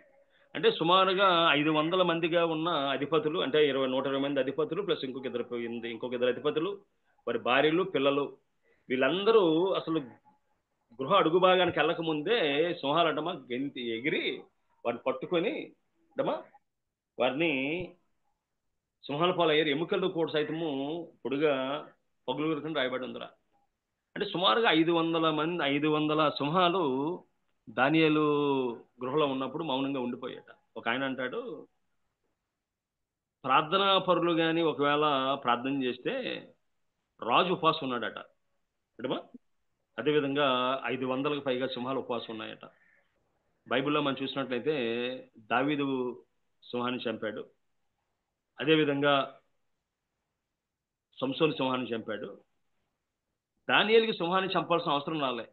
అంటే సుమారుగా 500 మందిగా ఉన్న అధిపతులు అంటే 120 మంది అధిపతులు ప్లస్ ఇంకొక ఇద్దరు అధిపతులు వారి భార్యలు పిల్లలు వీళ్ళందరూ అసలు గృహ అడుగు భాగానికి వెళ్ళక ముందే సింహాలటమా ఎగిరి వారిని పట్టుకొని వారిని సింహాల పాలయ్యారు, ఎముకలు కూడా సైతము పొడుగా పగులుగురుకుని రాయబడి ఉందిరా. అంటే సుమారుగా 500 సింహాలు దానియేలు గృహలో ఉన్నప్పుడు మౌనంగా ఉండిపోయాట. ఒక ఆయన అంటాడు, ప్రార్థనా పరులు గాని ఒకవేళ ప్రార్థన చేస్తే రాజు ఉపవాసం ఉన్నాడట. విడమా అదేవిధంగా 500కు పైగా సింహాలు ఉపవాసం ఉన్నాయట. బైబిల్లో మనం చూసినట్లయితే దావీదు సింహాన్ని చంపాడు. అదేవిధంగా సంసోను సింహాన్ని చంపాడు. దానియేలుకి సింహాన్ని చంపాల్సిన అవసరం రాలే.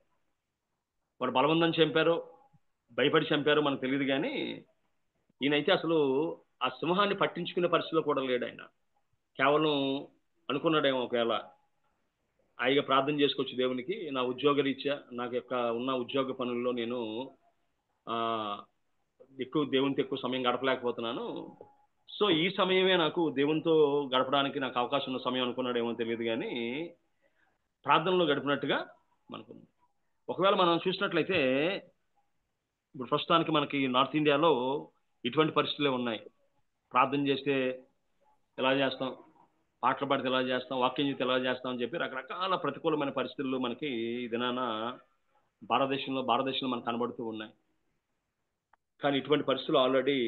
వాడు బలవంతం చంపారు, భయపడి చంపారు మనకు తెలియదు కానీ, ఈయనైతే అసలు ఆ సింహాన్ని పట్టించుకునే పరిస్థితిలో కూడా లేడు ఆయన. కేవలం అనుకున్నాడేమో ఒకవేళ హాయిగా ప్రార్థన చేసుకోవచ్చు దేవునికి, నా ఉద్యోగ రీత్యా నాకు యొక్క ఉన్న ఉద్యోగ పనుల్లో నేను దేవునితో ఎక్కువ సమయం గడపలేకపోతున్నాను. సో ఈ సమయమే నాకు దేవునితో గడపడానికి నాకు అవకాశం ఉన్న సమయం అనుకున్నాడేమో తెలియదు కానీ, ప్రార్థనలో గడిపినట్టుగా మనకు. ఒకవేళ మనం చూసినట్లయితే ఇప్పుడు ప్రస్తుతానికి మనకి నార్త్ ఇండియాలో ఇటువంటి పరిస్థితులే ఉన్నాయి. ప్రార్థన చేస్తే ఎలా చేస్తాం, పాటలు పాడితే ఎలా చేస్తాం, వాక్యం చేస్తే ఎలా చేస్తాం అని చెప్పి రకరకాల ప్రతికూలమైన పరిస్థితులు మనకి ఈ దినాన భారతదేశంలో మనకు కనబడుతూ ఉన్నాయి. కానీ ఇటువంటి పరిస్థితులు ఆల్రెడీ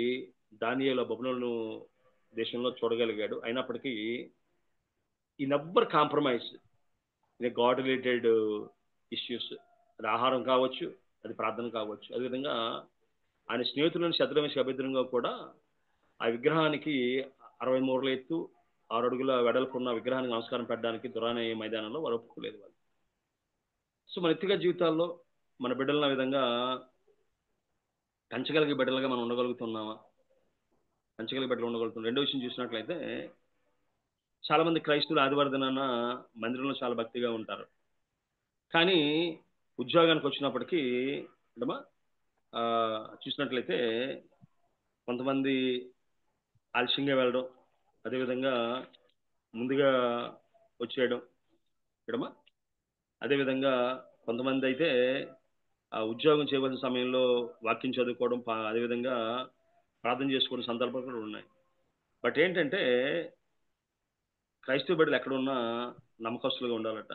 దానియేలు బబులోను దేశంలో చూడగలిగాడు. అయినప్పటికీ ఈ never compromise in God related issues. అది ఆహారం కావచ్చు, అది ప్రార్థన కావచ్చు. అదేవిధంగా ఆయన స్నేహితులను శత్రువేసి అభ్యర్థంగా కూడా ఆ విగ్రహానికి 60 మూరల ఎత్తు 6 అడుగుల వెడల్పున్న విగ్రహానికి నమస్కారం పెట్టడానికి దురానే మైదానంలో వారు ఒప్పుకోలేదు వాళ్ళు. సో మన వ్యక్తిగత జీవితాల్లో మన బిడ్డలను ఆ విధంగా పెంచగలిగే బిడ్డలుగా మనం ఉండగలుగుతున్నామా? పెంచగలిగే బిడ్డలు ఉండగలుగుతున్నాం. రెండో విషయం చూసినట్లయితే చాలా మంది క్రైస్తవులు ఆదివారం దినాన మందిరంలో చాలా భక్తిగా ఉంటారు. కానీ ఉద్యోగానికి వచ్చినప్పటికీ చూసినట్లయితే కొంతమంది ఆలస్యంగా వెళ్ళడం, అదేవిధంగా ముందుగా వచ్చేయడం ఇడమా. అదేవిధంగా కొంతమంది అయితే ఆ ఉద్యోగం చేయవలసిన సమయంలో వాక్యం చదువుకోవడం, అదేవిధంగా ప్రార్థన చేసుకోవడం సందర్భాలు కూడా ఉన్నాయి. బట్ ఏంటంటే క్రైస్తవ బిడ్డలు ఎక్కడున్నా నమ్మకస్తులుగా ఉండాలట.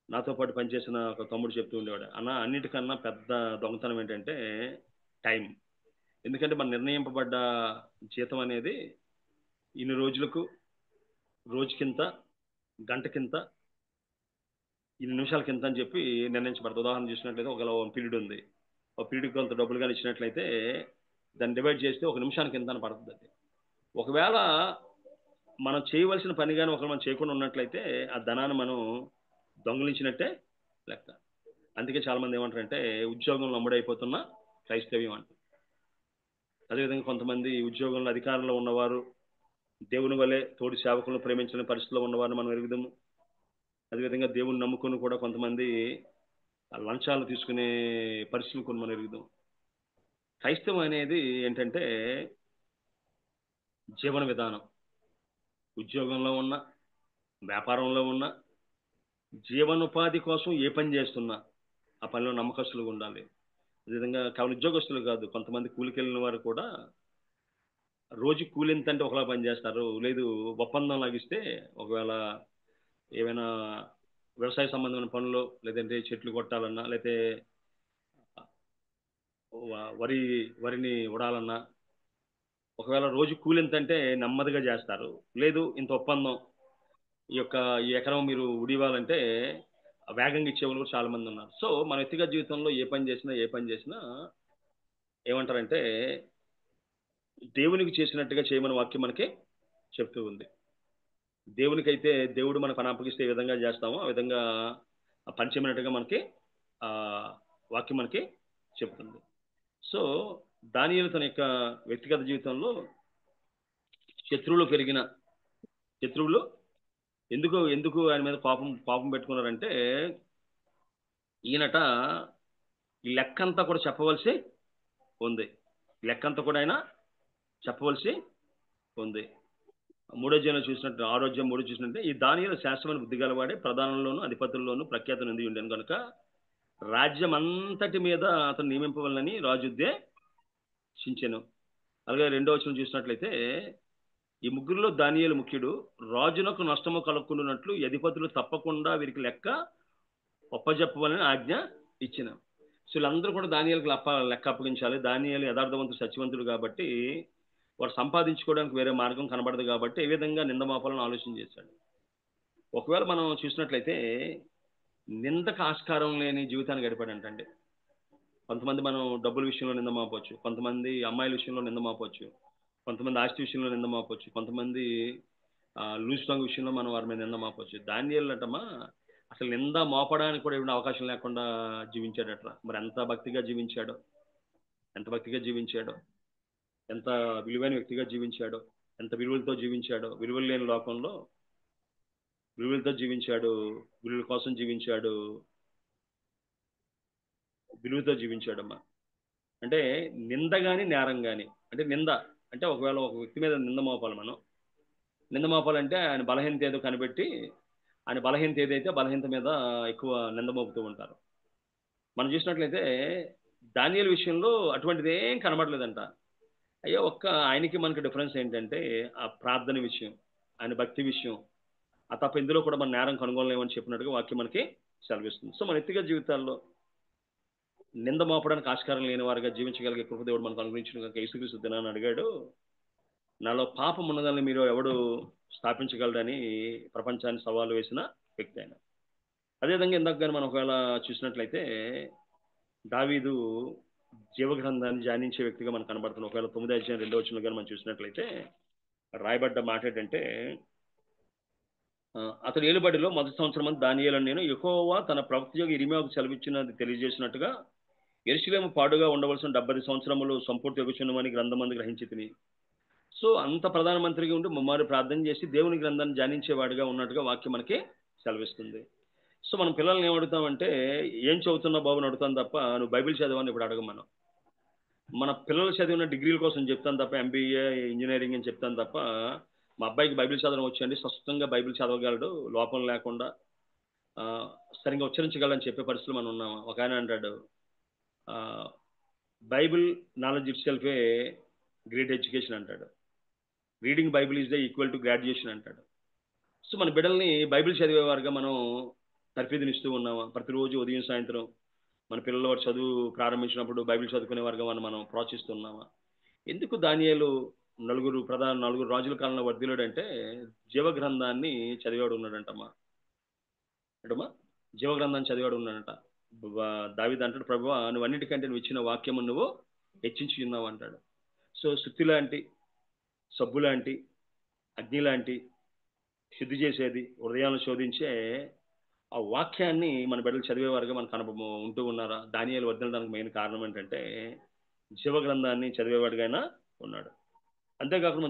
నాతో పాటు పనిచేసిన ఒక తమ్ముడు చెప్తూ ఉండేవాడు, అన్న అన్నిటికన్నా పెద్ద దొంగతనం ఏంటంటే టైం. ఎందుకంటే మన నిర్ణయింపబడ్డ జీతం అనేది ఇన్ని రోజులకు, రోజుకింత, గంటకింత, ఇన్ని నిమిషాలకింత అని చెప్పి నిర్ణయించబడుతుంది. ఉదాహరణ చూసినట్లయితే ఒక పీరియడ్ ఉంది, ఒక పీరియడ్కి కొంత డబ్బులు కానీ ఇచ్చినట్లయితే దాన్ని డివైడ్ చేస్తే ఒక నిమిషానికి ఎంత అని పడుతుంది. అది ఒకవేళ మనం చేయవలసిన పని కానీ ఒకవేళ మనం చేయకుండా ఉన్నట్లయితే ఆ ధనాన్ని మనం దొంగిలించినట్టే లెక్క. అందుకే చాలా మంది ఏమంటారంటే ఉద్యోగంలో అమ్ముడైపోతున్న క్రైస్తవ్యం అంటారు. అదేవిధంగా కొంతమంది ఉద్యోగంలో అధికారంలో ఉన్నవారు దేవుని వలె తోటి సేవకులను ప్రేమించిన పరిస్థితిలో ఉన్నవారిని మనం ఎరుగుదాము. అదేవిధంగా దేవుని నమ్ముకుని కూడా కొంతమంది లంచాలు తీసుకునే పరిస్థితులు కొన్ని మనం ఎరుగుదాం. క్రైస్తవం అనేది ఏంటంటే జీవన విధానం. ఉద్యోగంలో ఉన్న, వ్యాపారంలో ఉన్న, జీవనోపాధి కోసం ఏ పని చేస్తున్నా ఆ పనిలో నమ్మకస్తులుగా ఉండాలి. అదేవిధంగా కేవలం ఉద్యోగస్తులు కాదు, కొంతమంది కూలికి వెళ్ళిన వారు కూడా రోజు కూలి ఎంత అంటే ఒకలా పని చేస్తారు. లేదు ఒప్పందం లాగిస్తే ఒకవేళ ఏమైనా వ్యవసాయ సంబంధమైన పనులు, లేదంటే చెట్లు కొట్టాలన్నా, లేకపోతే వరిని ఉడాలన్నా ఒకవేళ రోజు కూలి ఎంత అంటే నెమ్మదిగా చేస్తారు. లేదు ఇంత ఒప్పందం, ఈ ఎకరం మీరు ఉడివ్వాలంటే వేగంగా ఇచ్చేవాళ్ళు కూడా చాలా మంది ఉన్నారు. సో మన వ్యక్తిగత జీవితంలో ఏ పని చేసినా ఏమంటారంటే దేవునికి చేసినట్టుగా చేయమని వాక్యం మనకి చెప్తూ ఉంది. దేవునికైతే దేవుడు మన పని అప్పగిస్తే ఏ విధంగా చేస్తామో ఆ విధంగా పని చేయమన్నట్టుగా మనకి వాక్యం మనకి చెప్తుంది. సో దానియేలు తన యొక్క వ్యక్తిగత జీవితంలో శత్రువులు ఎందుకు ఆయన మీద కోపం పెట్టుకున్నారంటే ఈయనట ఈ లెక్కంతా కూడా చెప్పవలసి ఉంది. లెక్కంతా కూడా ఆయన చెప్పవలసి ఉంది. 3వ అధ్యాయంలో చూసినట్టు 6వ అధ్యాయం 3 చూసినట్టే ఈ దానియేలు శాస్త్రమైన బుద్ధి గలవాడే, ప్రధానంలోను అధిపతుల్లోనూ ప్రఖ్యాతి నొంది ఉండేను కనుక రాజ్యం అంతటి మీద అతను నియమింపవాలని రాజు ఉద్దేశించెను. అలాగే 2వ వచనం చూసినట్లయితే ఈ ముగ్గురిలో దానియేలు ముఖ్యుడు. రాజునకు నష్టము కలుక్కున్నట్లు అధిపతులు తప్పకుండా వీరికి లెక్క ఒప్పజెప్పవాలని ఆజ్ఞ ఇచ్చిన. సో వీళ్ళందరూ కూడా దానియేలుకు లెక్క అప్పగించాలి. దానియేలు యథార్థవంతుడు, సత్యవంతుడు కాబట్టి వాడు సంపాదించుకోవడానికి వేరే మార్గం కనబడదు కాబట్టి ఏ విధంగా నింద మోపాలని ఆలోచన చేశాడు. ఒకవేళ మనం చూసినట్లయితే నిందకు ఆస్కారం లేని జీవితాన్ని గడిపాడంటండి. కొంతమంది మనం డబ్బుల విషయంలో నింద మోపొచ్చు, కొంతమంది అమ్మాయిల విషయంలో నింద మోపొచ్చు, కొంతమంది ఆస్తి విషయంలో నింద మోపొచ్చు, కొంతమంది లూజ్ టాంగ్ విషయంలో మనం వారి మీద నింద మోపొచ్చు. దానియేలు అంటమ్మా అసలు నింద మోపడానికి కూడా ఏమైనా అవకాశం లేకుండా జీవించాడట. మరి ఎంత భక్తిగా జీవించాడో, ఎంత భక్తిగా జీవించాడో, ఎంత విలువైన వ్యక్తిగా జీవించాడో, ఎంత విలువలతో జీవించాడో. విలువలు లేని లోకంలో విలువలతో జీవించాడు, విలువల కోసం జీవించాడు, విలువతో జీవించాడమ్మా. అంటే నింద కానీ నేరం కానీ, అంటే నింద అంటే ఒకవేళ ఒక వ్యక్తి మీద నింద మోపాలి. మనం నింద మోపాలంటే ఆయన బలహీనత ఏదో కనిపెట్టి ఆయన బలహీనత ఏదైతే బలహీనత మీద ఎక్కువ నింద మోపుతూ ఉంటారు. మనం చూసినట్లయితే దానియేలు విషయంలో అటువంటిది ఏం కనబడలేదంట. అయ్యో ఒక్క ఆయనకి మనకి డిఫరెన్స్ ఏంటంటే ఆ ప్రార్థన విషయం, ఆయన భక్తి విషయం, ఆ తప్ప ఇందులో కూడా మన నేరం కనుగొనలేమని చెప్పినట్టుగా వాక్యం మనకి సెలవిస్తుంది. సో మన వ్యక్తిగత జీవితాల్లో నింద మోపడానికి ఆస్కారం లేని వారిగా జీవించగలిగే కృప దేవుడు మనకు అనుగ్రహించిన యేసుక్రీస్తు దినాన్ని అడిగాడు, నాలో పాపం ఉన్నదని మీరు ఎవడు స్థాపించగలరని ప్రపంచాన్ని సవాలు వేసిన వ్యక్తి ఆయన. అదేవిధంగా ఇందాక కానీ మనం ఒకవేళ చూసినట్లయితే దావీదు జీవగ్రంథాన్ని ధ్యానించే వ్యక్తిగా మనకు కనబడుతుంది. ఒకవేళ 9వ అధ్యాయం 2వ వచనంలో కానీ మనం చూసినట్లయితే రాయబడ్డ మాట ఏంటంటే అతడు ఏలుబడిలో మొదటి సంవత్సరం అంతా దానియేలని నేను యెహోవా తన ప్రవక్త యొక్క ఇర్మీయాకు సెలవిచ్చినది తెలియజేసినట్టుగా యెరూషలేము పాడుగా ఉండవలసిన 70 సంవత్సరములు సంపూర్తి యొగుచున్నవని గ్రంథమందు గ్రహించి తిని. సో అంత ప్రధానమంత్రిగా ఉండి ముమ్మారు ప్రార్థన చేసి దేవుని గ్రంథాన్ని ధ్యానించేవాడిగా ఉన్నట్టుగా వాక్యం మనకి సెలవిస్తుంది. సో మనం పిల్లల్ని ఏం అడుగుతామంటే ఏం చదువుతున్నా బాబుని అడుగుతాం తప్ప నువ్వు బైబిల్ చదవని ఇప్పుడు అడగం మనం. మన పిల్లలు చదివిన డిగ్రీల కోసం చెప్తాను తప్ప, ఎంబీఏ ఇంజనీరింగ్ అని చెప్తాను తప్ప, మా అబ్బాయికి బైబిల్ చదవడం వచ్చండి, స్పష్టంగా బైబిల్ చదవగలడు లోపం లేకుండా, సరిగ్గా ఉచ్చరించగలని చెప్పే పరిస్థితులు మనం ఉన్నాము. ఒక ఆయన అంటాడు Bible knowledge itself a great education అంటాడు, reading Bible is the equal to graduation అంటాడు. సో మన బిడ్డల్ని బైబిల్ చదివేవారుగా మనం తర్ఫీదునిస్తూ ఉన్నామా? ప్రతిరోజు ఉదయం సాయంత్రం మన పిల్లల వారు చదువు ప్రారంభించినప్పుడు బైబిల్ చదువుకునే వారుగా మనం ప్రోత్సహిస్తున్నామా? ఎందుకు దానియేలు నలుగురు రాజుల కాలంలో వర్ధిల్లుడంటే జీవగ్రంథాన్ని చదివాడు ఉన్నాడంటమ్మా. అంటమ్మా జీవగ్రంథాన్ని చదివాడు ఉన్నాడంట. దావీదు అంటాడు, ప్రభువా నువ్వు అన్నిటికంటే నువ్వు ఇచ్చిన వాక్యము నువ్వు హెచ్చించి ఉన్నావు అంటాడు. సో సుత్తి లాంటి, సబ్బు లాంటి, అగ్ని లాంటి, శుద్ధి చేసేది, హృదయాలను శోధించే ఆ వాక్యాన్ని మన బిడ్డలు చదివేవారుగా మనకు ఉంటూ ఉన్నారా? దానియేలు వర్ధిల్లడానికి మెయిన్ కారణం ఏంటంటే జీవగ్రంథాన్ని చదివేవాడిగా ఉన్నాడు. అంతేకాకుండా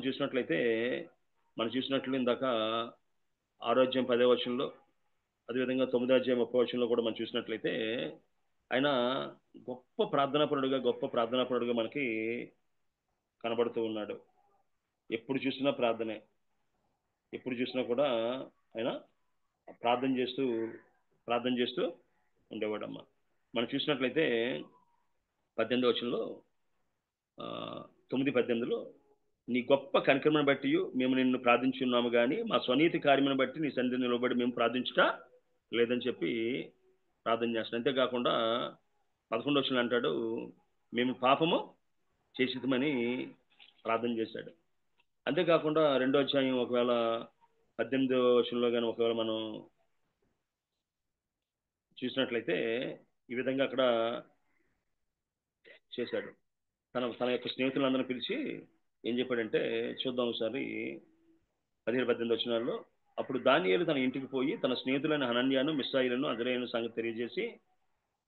మనం చూసినట్లు ఇందాక 6వ అధ్యాయం 10వ వచనంలో, అదేవిధంగా 9వ అధ్యాయం 30వ వచనంలో కూడా మనం చూసినట్లయితే ఆయన గొప్ప ప్రార్థనాపరుడుగా మనకి కనబడుతూ ఉన్నాడు. ఎప్పుడు చూసినా కూడా ఆయన ప్రార్థన చేస్తూ ఉండేవాడమ్మా. మనం చూసినట్లయితే 18వ వచనంలో 9:18లో నీ గొప్ప కనికరమును బట్టి మేము నిన్ను ప్రార్థించున్నాము కానీ మా స్వనీతి కార్యమును బట్టి నీ సన్నిధిని నిలబడి మేము ప్రార్థించుట లేదని చెప్పి ప్రార్థన చేస్తాం. అంతేకాకుండా 11వ వచనంలో అంటాడు, మేము పాపము చేసిమని ప్రార్థన చేశాడు. అంతేకాకుండా 2వ అధ్యాయం ఒకవేళ 18వ వచనంలో కానీ ఒకవేళ మనం చూసినట్లయితే ఈ విధంగా అక్కడ చేశాడు. తన యొక్క స్నేహితులందరినీ పిలిచి ఏం చెప్పాడంటే చూద్దాం ఒకసారి 17-18 వచనాల్లో. అప్పుడు దానియేలు తన ఇంటికి పోయి తన స్నేహితులైన హనన్యాను, మిస్సాయిలను, అజరేయును సంగతి తెలియజేసి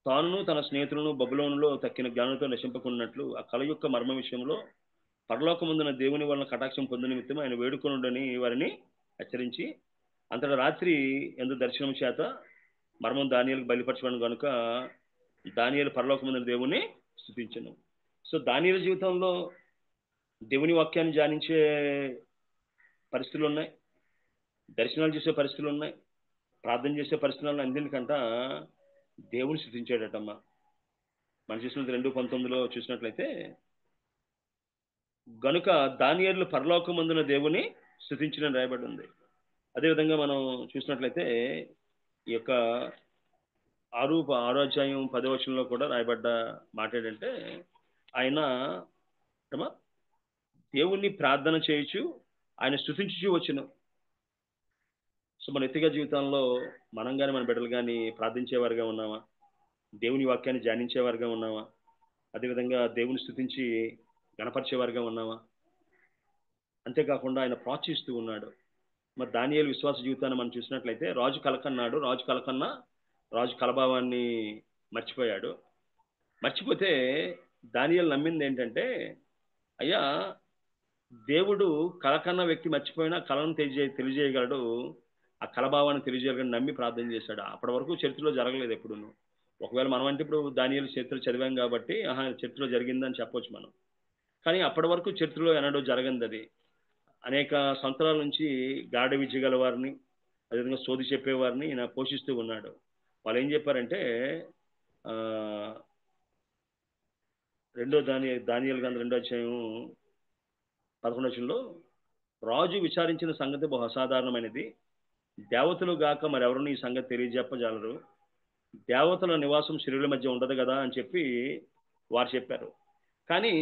తానును తన స్నేహితులను బబులోనులో తక్కిన జ్ఞానంతో నశింపకున్నట్లు ఆ కళ యొక్క మర్మ విషయంలో పరలోకమందున దేవుని వలన కటాక్షం పొందు నిమిత్తం ఆయన వేడుకొనుడని వారిని హెచ్చరించి, అంతట రాత్రి ఎందు దర్శనం చేత మర్మం దానియేలుకు బయలుపరచబడిన కనుక దానియేలు పరలోకమందున దేవుని స్తుతించెను. సో దానియేలు జీవితంలో దేవుని వాక్యాన్ని ధ్యానించే పరిస్థితులు ఉన్నాయి, దర్శనాలు చేసే పరిస్థితులు ఉన్నాయి, ప్రార్థన చేసే పరిస్థితులు అన్నింటికంట దేవుని స్తుతించాడటమ్మా. మనం చూసినట్టు 2:19లో చూసినట్లయితే గనుక దానియేలు పరలోకమందున దేవుని స్తుతించిన రాయబడి ఉంది. అదేవిధంగా మనం చూసినట్లయితే ఈ యొక్క ఆరో అధ్యాయం 10వ వచనంలో కూడా రాయబడ్డ మాట ఏంటంటే ఆయన ఏమా దేవుణ్ణి ప్రార్థన చేయొచ్చు, ఆయన స్తుతించుచూ వచ్చును. సో మన వ్యక్తిగత జీవితంలో మనం కానీ మన బిడ్డలు కానీ ప్రార్థించేవారుగా ఉన్నామా? దేవుని వాక్యాన్ని ధ్యానించేవారుగా ఉన్నామా? అదేవిధంగా దేవుని స్తుతించి గణపరిచేవారుగా ఉన్నామా? అంతేకాకుండా ఆయన ప్రోత్సహిస్తూ ఉన్నాడు. మరి దానియేలు విశ్వాస జీవితాన్ని మనం చూసినట్లయితే రాజు కలకన్నాడు. రాజు కలకన్నా రాజు కలభావాన్ని మర్చిపోయాడు. మర్చిపోతే దానియేలు నమ్మింది ఏంటంటే, అయ్యా దేవుడు కలకన్న వ్యక్తి మర్చిపోయినా కళను తెలియజేయగలడు. ఆ కలభావాన్ని తెలియజేయగలడు నమ్మి ప్రార్థన చేశాడు. అప్పటి వరకు చరిత్రలో జరగలేదు ఎప్పుడును. ఒకవేళ మనం అంటే ఇప్పుడు దానియేలు చరిత్ర చదివాం కాబట్టి చరిత్రలో జరిగిందని చెప్పొచ్చు మనం. కానీ అప్పటి వరకు చరిత్రలో ఎన్నడూ జరగంది అది. అనేక సంవత్సరాల నుంచి గాఢ విద్య గల వారిని, అదేవిధంగా సోది చెప్పేవారిని ఈయన పోషిస్తూ ఉన్నాడు. వాళ్ళు ఏం చెప్పారంటే ఆ, దానియేలు గ్రంథం 2వ అధ్యాయం 11వ వచనంలో రాజు విచారించిన సంగతి బహు అసాధారణమైనది. దేవతలు గాక మరెవరుని ఈ సంగతి తెలియజెప్పజాలరు. దేవతల నివాసం శరీరుల మధ్య ఉండదు కదా అని చెప్పి వారు చెప్పారు. కానీ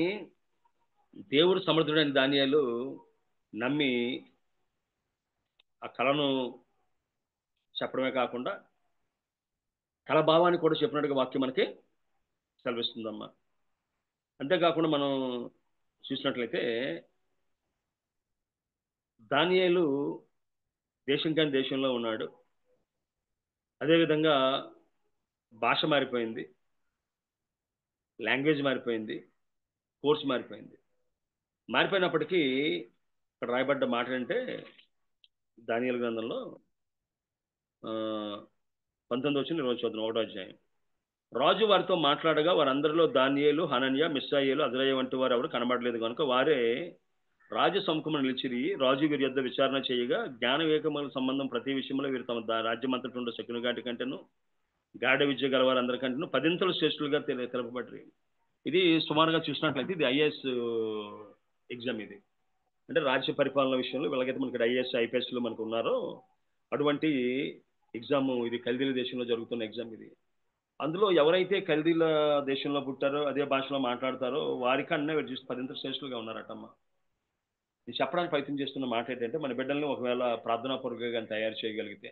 దేవుడు సమర్థుడైన దానియేలు నమ్మి ఆ కళను చెప్పడమే కాకుండా కళ భావాన్ని కూడా చెప్పినట్టుగా వాక్యం మనకి సెలవిస్తుందమ్మా. అంతేకాకుండా మనం చూసినట్లయితే దానియేలు దేశం కాని దేశంలో ఉన్నాడు. అదేవిధంగా భాష మారిపోయింది, లాంగ్వేజ్ మారిపోయింది, కోర్స్ మారిపోయింది. మారిపోయినప్పటికీ ఇక్కడ రాయబడ్డ మాట అంటే దానియేలు గ్రంథంలో 19వ వచనం 20వ చదువు 1వ అధ్యాయం. రాజు వారితో మాట్లాడగా వారందరిలో దానియేలు, హనన్య, మిస్సాయేలు, అజరయ్య వంటి వారు ఎవరు కనబడలేదు కనుక వారే రాజు సముఖమున నిలిచిరి. రాజు వీరి యొద్ద విచారణ చేయగా జ్ఞాన వివేకముల సంబంధం ప్రతి విషయంలో వీరు తమ రాజ్యమంతటి ఉండే శకుని గాటి కంటేను గాఢ విద్య గలవారు అందరికంటేను 10 శ్రేష్ఠులుగా తెలపబడ్డారు. ఇది సుమారుగా చూసినట్లయితే ఇది ఐఏఎస్ ఎగ్జామ్. ఇది అంటే రాజ్య పరిపాలన విషయంలో వీళ్ళకైతే మనకి ఐఏఎస్ ఐపీఎస్లు మనకు ఉన్నారో అటువంటి ఎగ్జామ్ ఇది కల్దీల దేశంలో జరుగుతున్న ఎగ్జామ్ ఇది. అందులో ఎవరైతే కల్దీల దేశంలో పుట్టారో అదే భాషలో మాట్లాడతారో వారికన్నా వీరు చూసి 10 శ్రేష్ఠులుగా ఉన్నారటమ్మ. నేను చెప్పడానికి ప్రయత్నం చేస్తున్న మాట ఏంటంటే మన బిడ్డల్ని ఒకవేళ ప్రార్థనాపూర్వకంగా తయారు చేయగలిగితే,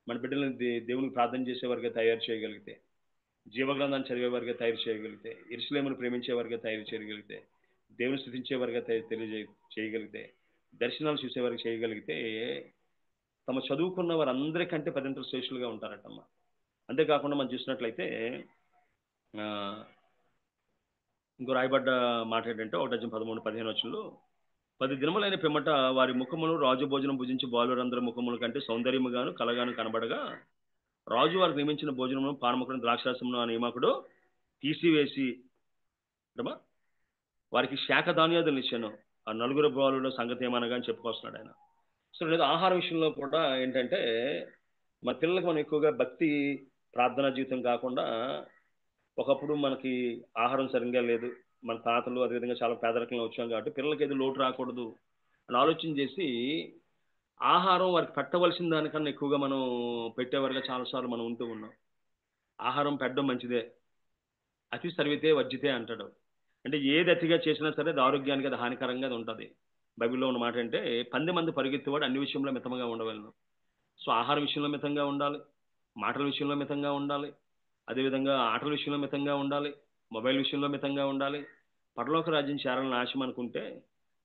మన బిడ్డల్ని దేవునికి ప్రార్థన చేసేవారిగా తయారు చేయగలిగితే, జీవగ్రంథాన్ని చదివేవారిగా తయారు చేయగలిగితే, యెరూషలేమును ప్రేమించేవారిగా తయారు చేయగలిగితే, దేవుని స్థుతించేవారిగా చేయగలిగితే, దర్శనాలు చూసేవారికి చేయగలిగితే తమ చదువుకున్న వారందరికంటే 10 శ్రేష్ఠులుగా ఉంటారటమ్మ. అంతేకాకుండా మనం చూసినట్లయితే ఇంకో రాయబడ్డ మాట ఏంటంటే 1 అధ్యాయం 13-15 వచనంలో 10 దినములైన పిమ్మట వారి ముఖములు రాజు భోజనం భుజించి బాలురందరి ముఖముల కంటే సౌందర్యముగాను కలగాను కనబడగా రాజు వారికి నియమించిన భోజనమును పానముకుని ద్రాక్షారసమును ఆ నియామకుడు తీసివేసి వారికి శాఖ ధాన్యాదులు ఇచ్చాను. ఆ నలుగురు బాలుల సంగతి ఏమనగా అని చెప్పుకొస్తున్నాడు ఆయన. సో లేదా ఆహార విషయంలో కూడా ఏంటంటే మన పిల్లలకు మనం ఎక్కువగా భక్తి ప్రార్థనా జీవితం కాకుండా ఒకప్పుడు మనకి ఆహారం సరిగ్గా లేదు, మన తాతలు అదేవిధంగా చాలా పేదరికంలో వచ్చాం కాబట్టి పిల్లలకి ఏదో లోటు రాకూడదు అని ఆలోచన చేసి ఆహారం వారికి పెట్టవలసిన దానికన్నా ఎక్కువగా మనం పెట్టేవారుగా చాలాసార్లు మనం ఉంటూ ఉన్నాం. ఆహారం పెట్టడం మంచిదే, అతి సర్వితే వర్జితే అంటాడు. అంటే ఏది అతిగా చేసినా సరే అది ఆరోగ్యానికి అది హానికరంగా అది ఉంటుంది. బైబిల్లో ఉన్న మాట అంటే 10 మంది పరిగెత్తేవాడు అన్ని విషయంలో మితంగా ఉండవలను. సో ఆహారం విషయంలో మితంగా ఉండాలి, మాటల విషయంలో మితంగా ఉండాలి, అదేవిధంగా ఆటల విషయంలో మితంగా ఉండాలి, మొబైల్ విషయంలో మితంగా ఉండాలి. పరలోక రాజ్యం చేరాలని ఆశ అనుకుంటే,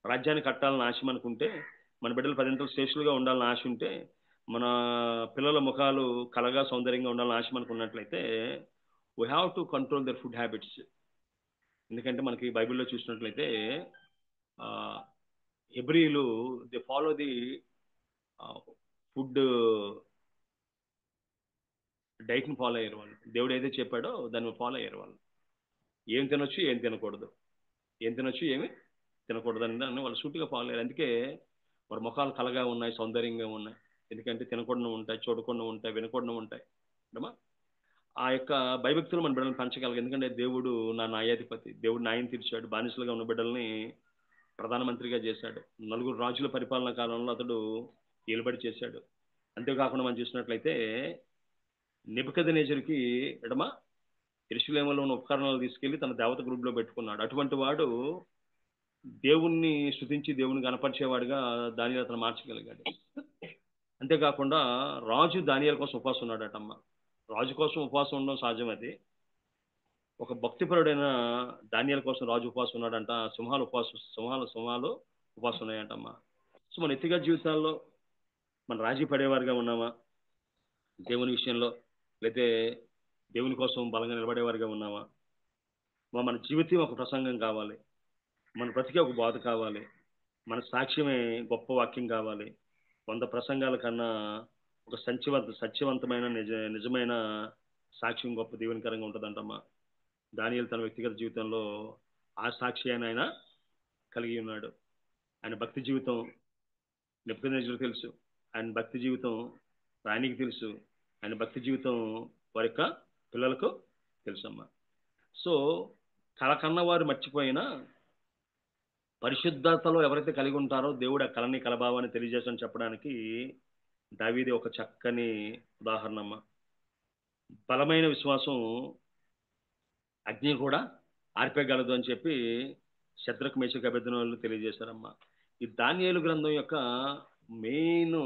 రాజ్యాన్ని కట్టాలని ఆశ అనుకుంటే, మన బిడ్డలు 10 శ్రేష్ఠులుగా ఉండాలని ఆశ ఉంటే, మన పిల్లల ముఖాలు కలగా సౌందర్యంగా ఉండాలని ఆశ అనుకున్నట్లయితే we have to control their food habits. ఎందుకంటే మనకి బైబిల్లో చూసినట్లయితే హెబ్రీలు దే ఫాలో ది ఫుడ్ డైట్ని ఫాలో అయ్యారు వాళ్ళు. దేవుడు ఏదైతే చెప్పాడో దాన్ని ఫాలో అయ్యారు వాళ్ళు. ఏం తినొచ్చు ఏం తినకూడదు, ఏం తినొచ్చు ఏమి తినకూడదు అని దాన్ని వాళ్ళు సూటిగా ఫాలో అయ్యారు. అందుకే వారి ముఖాలు కలగా ఉన్నాయి, సౌందర్యంగా ఉన్నాయి. ఎందుకంటే తినకుండా ఉంటాయి, చూడకుండా ఉంటాయి, వినకుండా ఉంటాయి. అమ్మా ఆ యొక్క భయభక్తులు మన బిడ్డలను పెంచగలరు. ఎందుకంటే దేవుడు నా న్యాయాధిపతి, దేవుడు న్యాయం తీర్చాడు. బానిసలుగా ఉన్న బిడ్డల్ని ప్రధానమంత్రిగా చేశాడు. 4 రాజుల పరిపాలన కాలంలో అతడు ఏలుబడి చేశాడు. అంతేకాకుండా మనం చూసినట్లయితే నెబుకద్నెజరుకి ఎడమ యెరూషలేములో ఉన్న ఉపకరణాలు తీసుకెళ్లి తన దేవత గ్రూప్లో పెట్టుకున్నాడు. అటువంటి వాడు దేవుణ్ణి స్తుతించి దేవుని కనపరిచేవాడిగా దానియేలు అతను మార్చగలిగాడు. అంతేకాకుండా రాజు దానియేలు కోసం ఉపవాసం ఉన్నాడటమ్మ. రాజు కోసం ఉపవాసం ఉండడం సహజం. అది ఒక భక్తిపరుడైన దానియేలు కోసం రాజు ఉపవాసం ఉన్నాడంట. సింహాలు ఉపవాసం ఉన్నాయంటమ్మా. సో మన వ్యక్తిగత జీవితాల్లో మన రాజీ పడేవారిగా ఉన్నామా దేవుని విషయంలో, లేతే దేవుని కోసం బలంగా నిలబడేవారిగా ఉన్నామా? మన జీవితం ఒక ప్రసంగం కావాలి, మన బ్రతికే ఒక బాధ కావాలి, మన సాక్ష్యమే గొప్ప వాక్యం కావాలి. 100 ప్రసంగాల కన్నా ఒక సత్యవంతమైన నిజమైన సాక్ష్యం గొప్ప దీవెనకరంగా ఉంటుందంటమ్మా. దానియేలు తన వ్యక్తిగత జీవితంలో ఆ సాక్షి ఆయన కలిగి ఉన్నాడు. ఆయన భక్తి జీవితం నెబుకద్నెజరుకు తెలుసు, ఆయన భక్తి జీవితం రాణికి తెలుసు, ఆయన భక్తి జీవితం వారి యొక్క పిల్లలకు తెలుసమ్మా. సో కళ కన్న వారు మర్చిపోయినా పరిశుద్ధతలో ఎవరైతే కలిగి ఉంటారో దేవుడు ఆ కళని కలభావాన్ని తెలియజేసని చెప్పడానికి దావీదు ఒక చక్కని ఉదాహరణమ్మ. బలమైన విశ్వాసం అగ్ని కూడా ఆర్పేయగలదు అని చెప్పి శద్రకు మేషకు అబేద్నెగోలు తెలియజేశారమ్మా. ఈ దానియేలు గ్రంథం యొక్క మెయిన్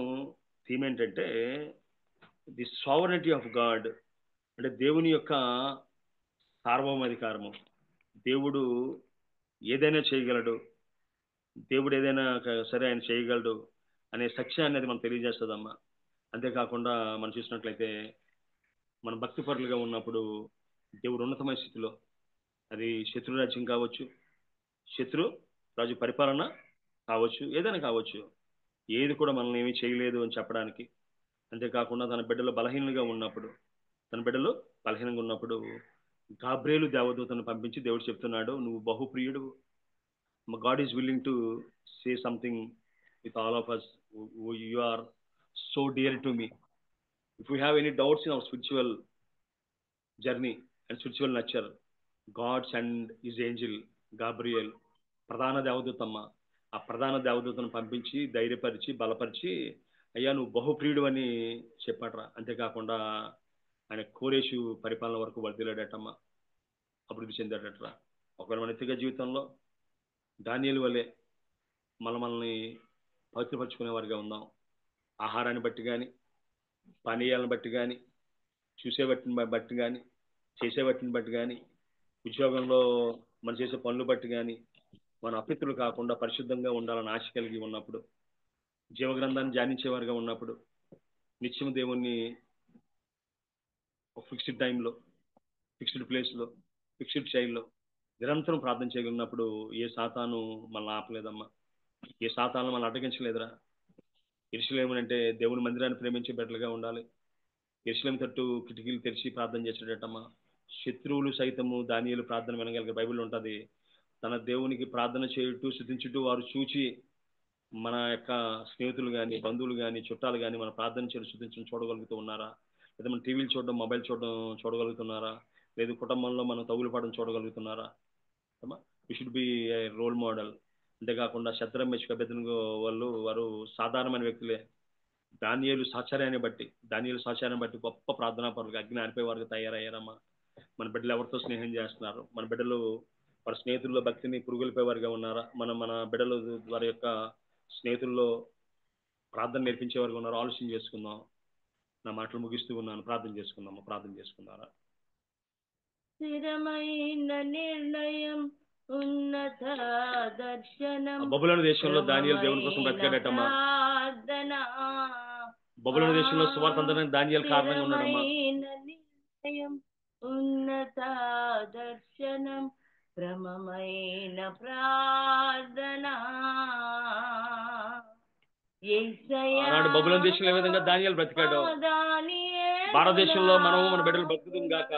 థీమ్ ఏంటంటే ది సావరెనిటీ ఆఫ్ గాడ్, అంటే దేవుని యొక్క సార్వభౌమాధికారము. దేవుడు ఏదైనా చేయగలడు, దేవుడు ఏదైనా సరే ఆయన చేయగలడు అనే సత్యాన్ని అనేది మనం తెలియజేస్తుందమ్మా. అంతేకాకుండా మనం చూసినట్లయితే మన భక్తి పరులుగా ఉన్నప్పుడు దేవుడు ఉన్నతమైన స్థితిలో, అది శత్రురాజ్యం కావచ్చు, శత్రు రాజు పరిపాలన కావచ్చు, ఏదైనా కావచ్చు, ఏది కూడా మనల్ని ఏమీ చేయలేదు అని చెప్పడానికి. అంతేకాకుండా తన బిడ్డలు బలహీనంగా ఉన్నప్పుడు గాబ్రియేలు దేవదూతను పంపించి దేవుడు చెప్తున్నాడు, నువ్వు బహుప్రియుడు, God is willing to say something with all of us, you are so dear to me. If you have any doubts in our spiritual journey and spiritual nature, God send his angel Gabriel, ప్రధాన దేవదూతమ్మ. ఆ ప్రధాన దేవదూతను పంపించి ధైర్యపరిచి బలపరిచి, అయ్యా నువ్వు బహుప్రియుడు అని చెప్పాడరా. అంతేకాకుండా ఆయన కోరేషు పరిపాలన వరకు వర్ధిల్లాడటమ్మా, అభివృద్ధి చెందాడట్రా. ఒకవేళ మన వ్యక్తిగత జీవితంలో దానియేలు వలె మనల్ని పవిత్రపరచుకునే వారిగా ఉందాం. ఆహారాన్ని బట్టి కానీ, పానీయాలను బట్టి కానీ, చూసే బట్టి కానీ, చేసే వాటిని బట్టి కానీ, ఉద్యోగంలో మనం చేసే పనులు బట్టి కానీ మన అపిత్రులు కాకుండా పరిశుద్ధంగా ఉండాలని ఆశ కలిగి ఉన్నప్పుడు, జీవగ్రంథాన్ని ధ్యానించేవారుగా ఉన్నప్పుడు, నిత్యం దేవుణ్ణి ఒక ఫిక్స్డ్ టైంలో, ఫిక్స్డ్ ప్లేస్లో, ఫిక్స్డ్ శైలిలో నిరంతరం ప్రార్థన చేయగలిగినప్పుడు ఏ సాతాను మనల్ని ఆపలేదమ్మా, ఏ సాతాను మనల్ని అడ్డగించలేదురా. యెరూషలేము అంటే దేవుని మందిరాన్ని ప్రేమించే బిడ్డలుగా ఉండాలి. యెరూషలేము తట్టు కిటికీలు తెరిచి ప్రార్థన చేసేటట్టమ్మా. శత్రువులు సైతము దానియేలు ప్రార్థన వినగలిగే బైబిల్ ఉంటుంది. తన దేవునికి ప్రార్థన చేయుటూ స్తుతించుటూ వారు చూచి, మన యొక్క స్నేహితులు కానీ, బంధువులు కానీ, చుట్టాలు కానీ మన ప్రార్థన చేయడం స్తుతించడం చూడగలుగుతూ ఉన్నారా? లేదా మన టీవీలు చూడడం, మొబైల్ చూడడం చూడగలుగుతున్నారా? లేదు కుటుంబంలో మనం తగులు పడడం చూడగలుగుతున్నారా? We should be a role model. అంతేకాకుండా శద్రకు మేషకు అబేద్నెగో వారు సాధారణమైన వ్యక్తులే. దానియేలు సాహచర్యాన్ని బట్టి గొప్ప ప్రార్థనా పరులుగా అగ్ని ఆరిపోయేవారుగా తయారయ్యారమ్మా. మన బిడ్డలు ఎవరితో స్నేహం చేస్తున్నారు? మన బిడ్డలు వారి స్నేహితుల్లో భక్తిని పురుగొల్పేవారుగా ఉన్నారా? మన బిడ్డలు వారి యొక్క స్నేహితుల్లో ప్రార్థన నేర్పించేవారుగా ఉన్నారా? ఆలోచన చేసుకుందాం. నా మాటలు ముగిస్తూ ఉన్నాను. ప్రార్థన చేసుకుందారా? స్థిరమైన నిర్ణయం, ఉన్నత దర్శనం, బబులోను దేశంలో దానియేలు దేవుని కోసం బ్రతికాడటమ్మా. బబులోను దేశంలో సువార్త అందడానికి దానియేలు కారణంగా ఉన్నాడమ్మా. నిర్ణయం, ఉన్నత దర్శనం, క్రమమైన ప్రార్థన. ఆనాడు బబులోను దేశంలో ఏ విధంగా దానియేలు బ్రతికాడో భారతదేశంలో మనము మన బిడ్డలు బ్రతుకుదాం గాక,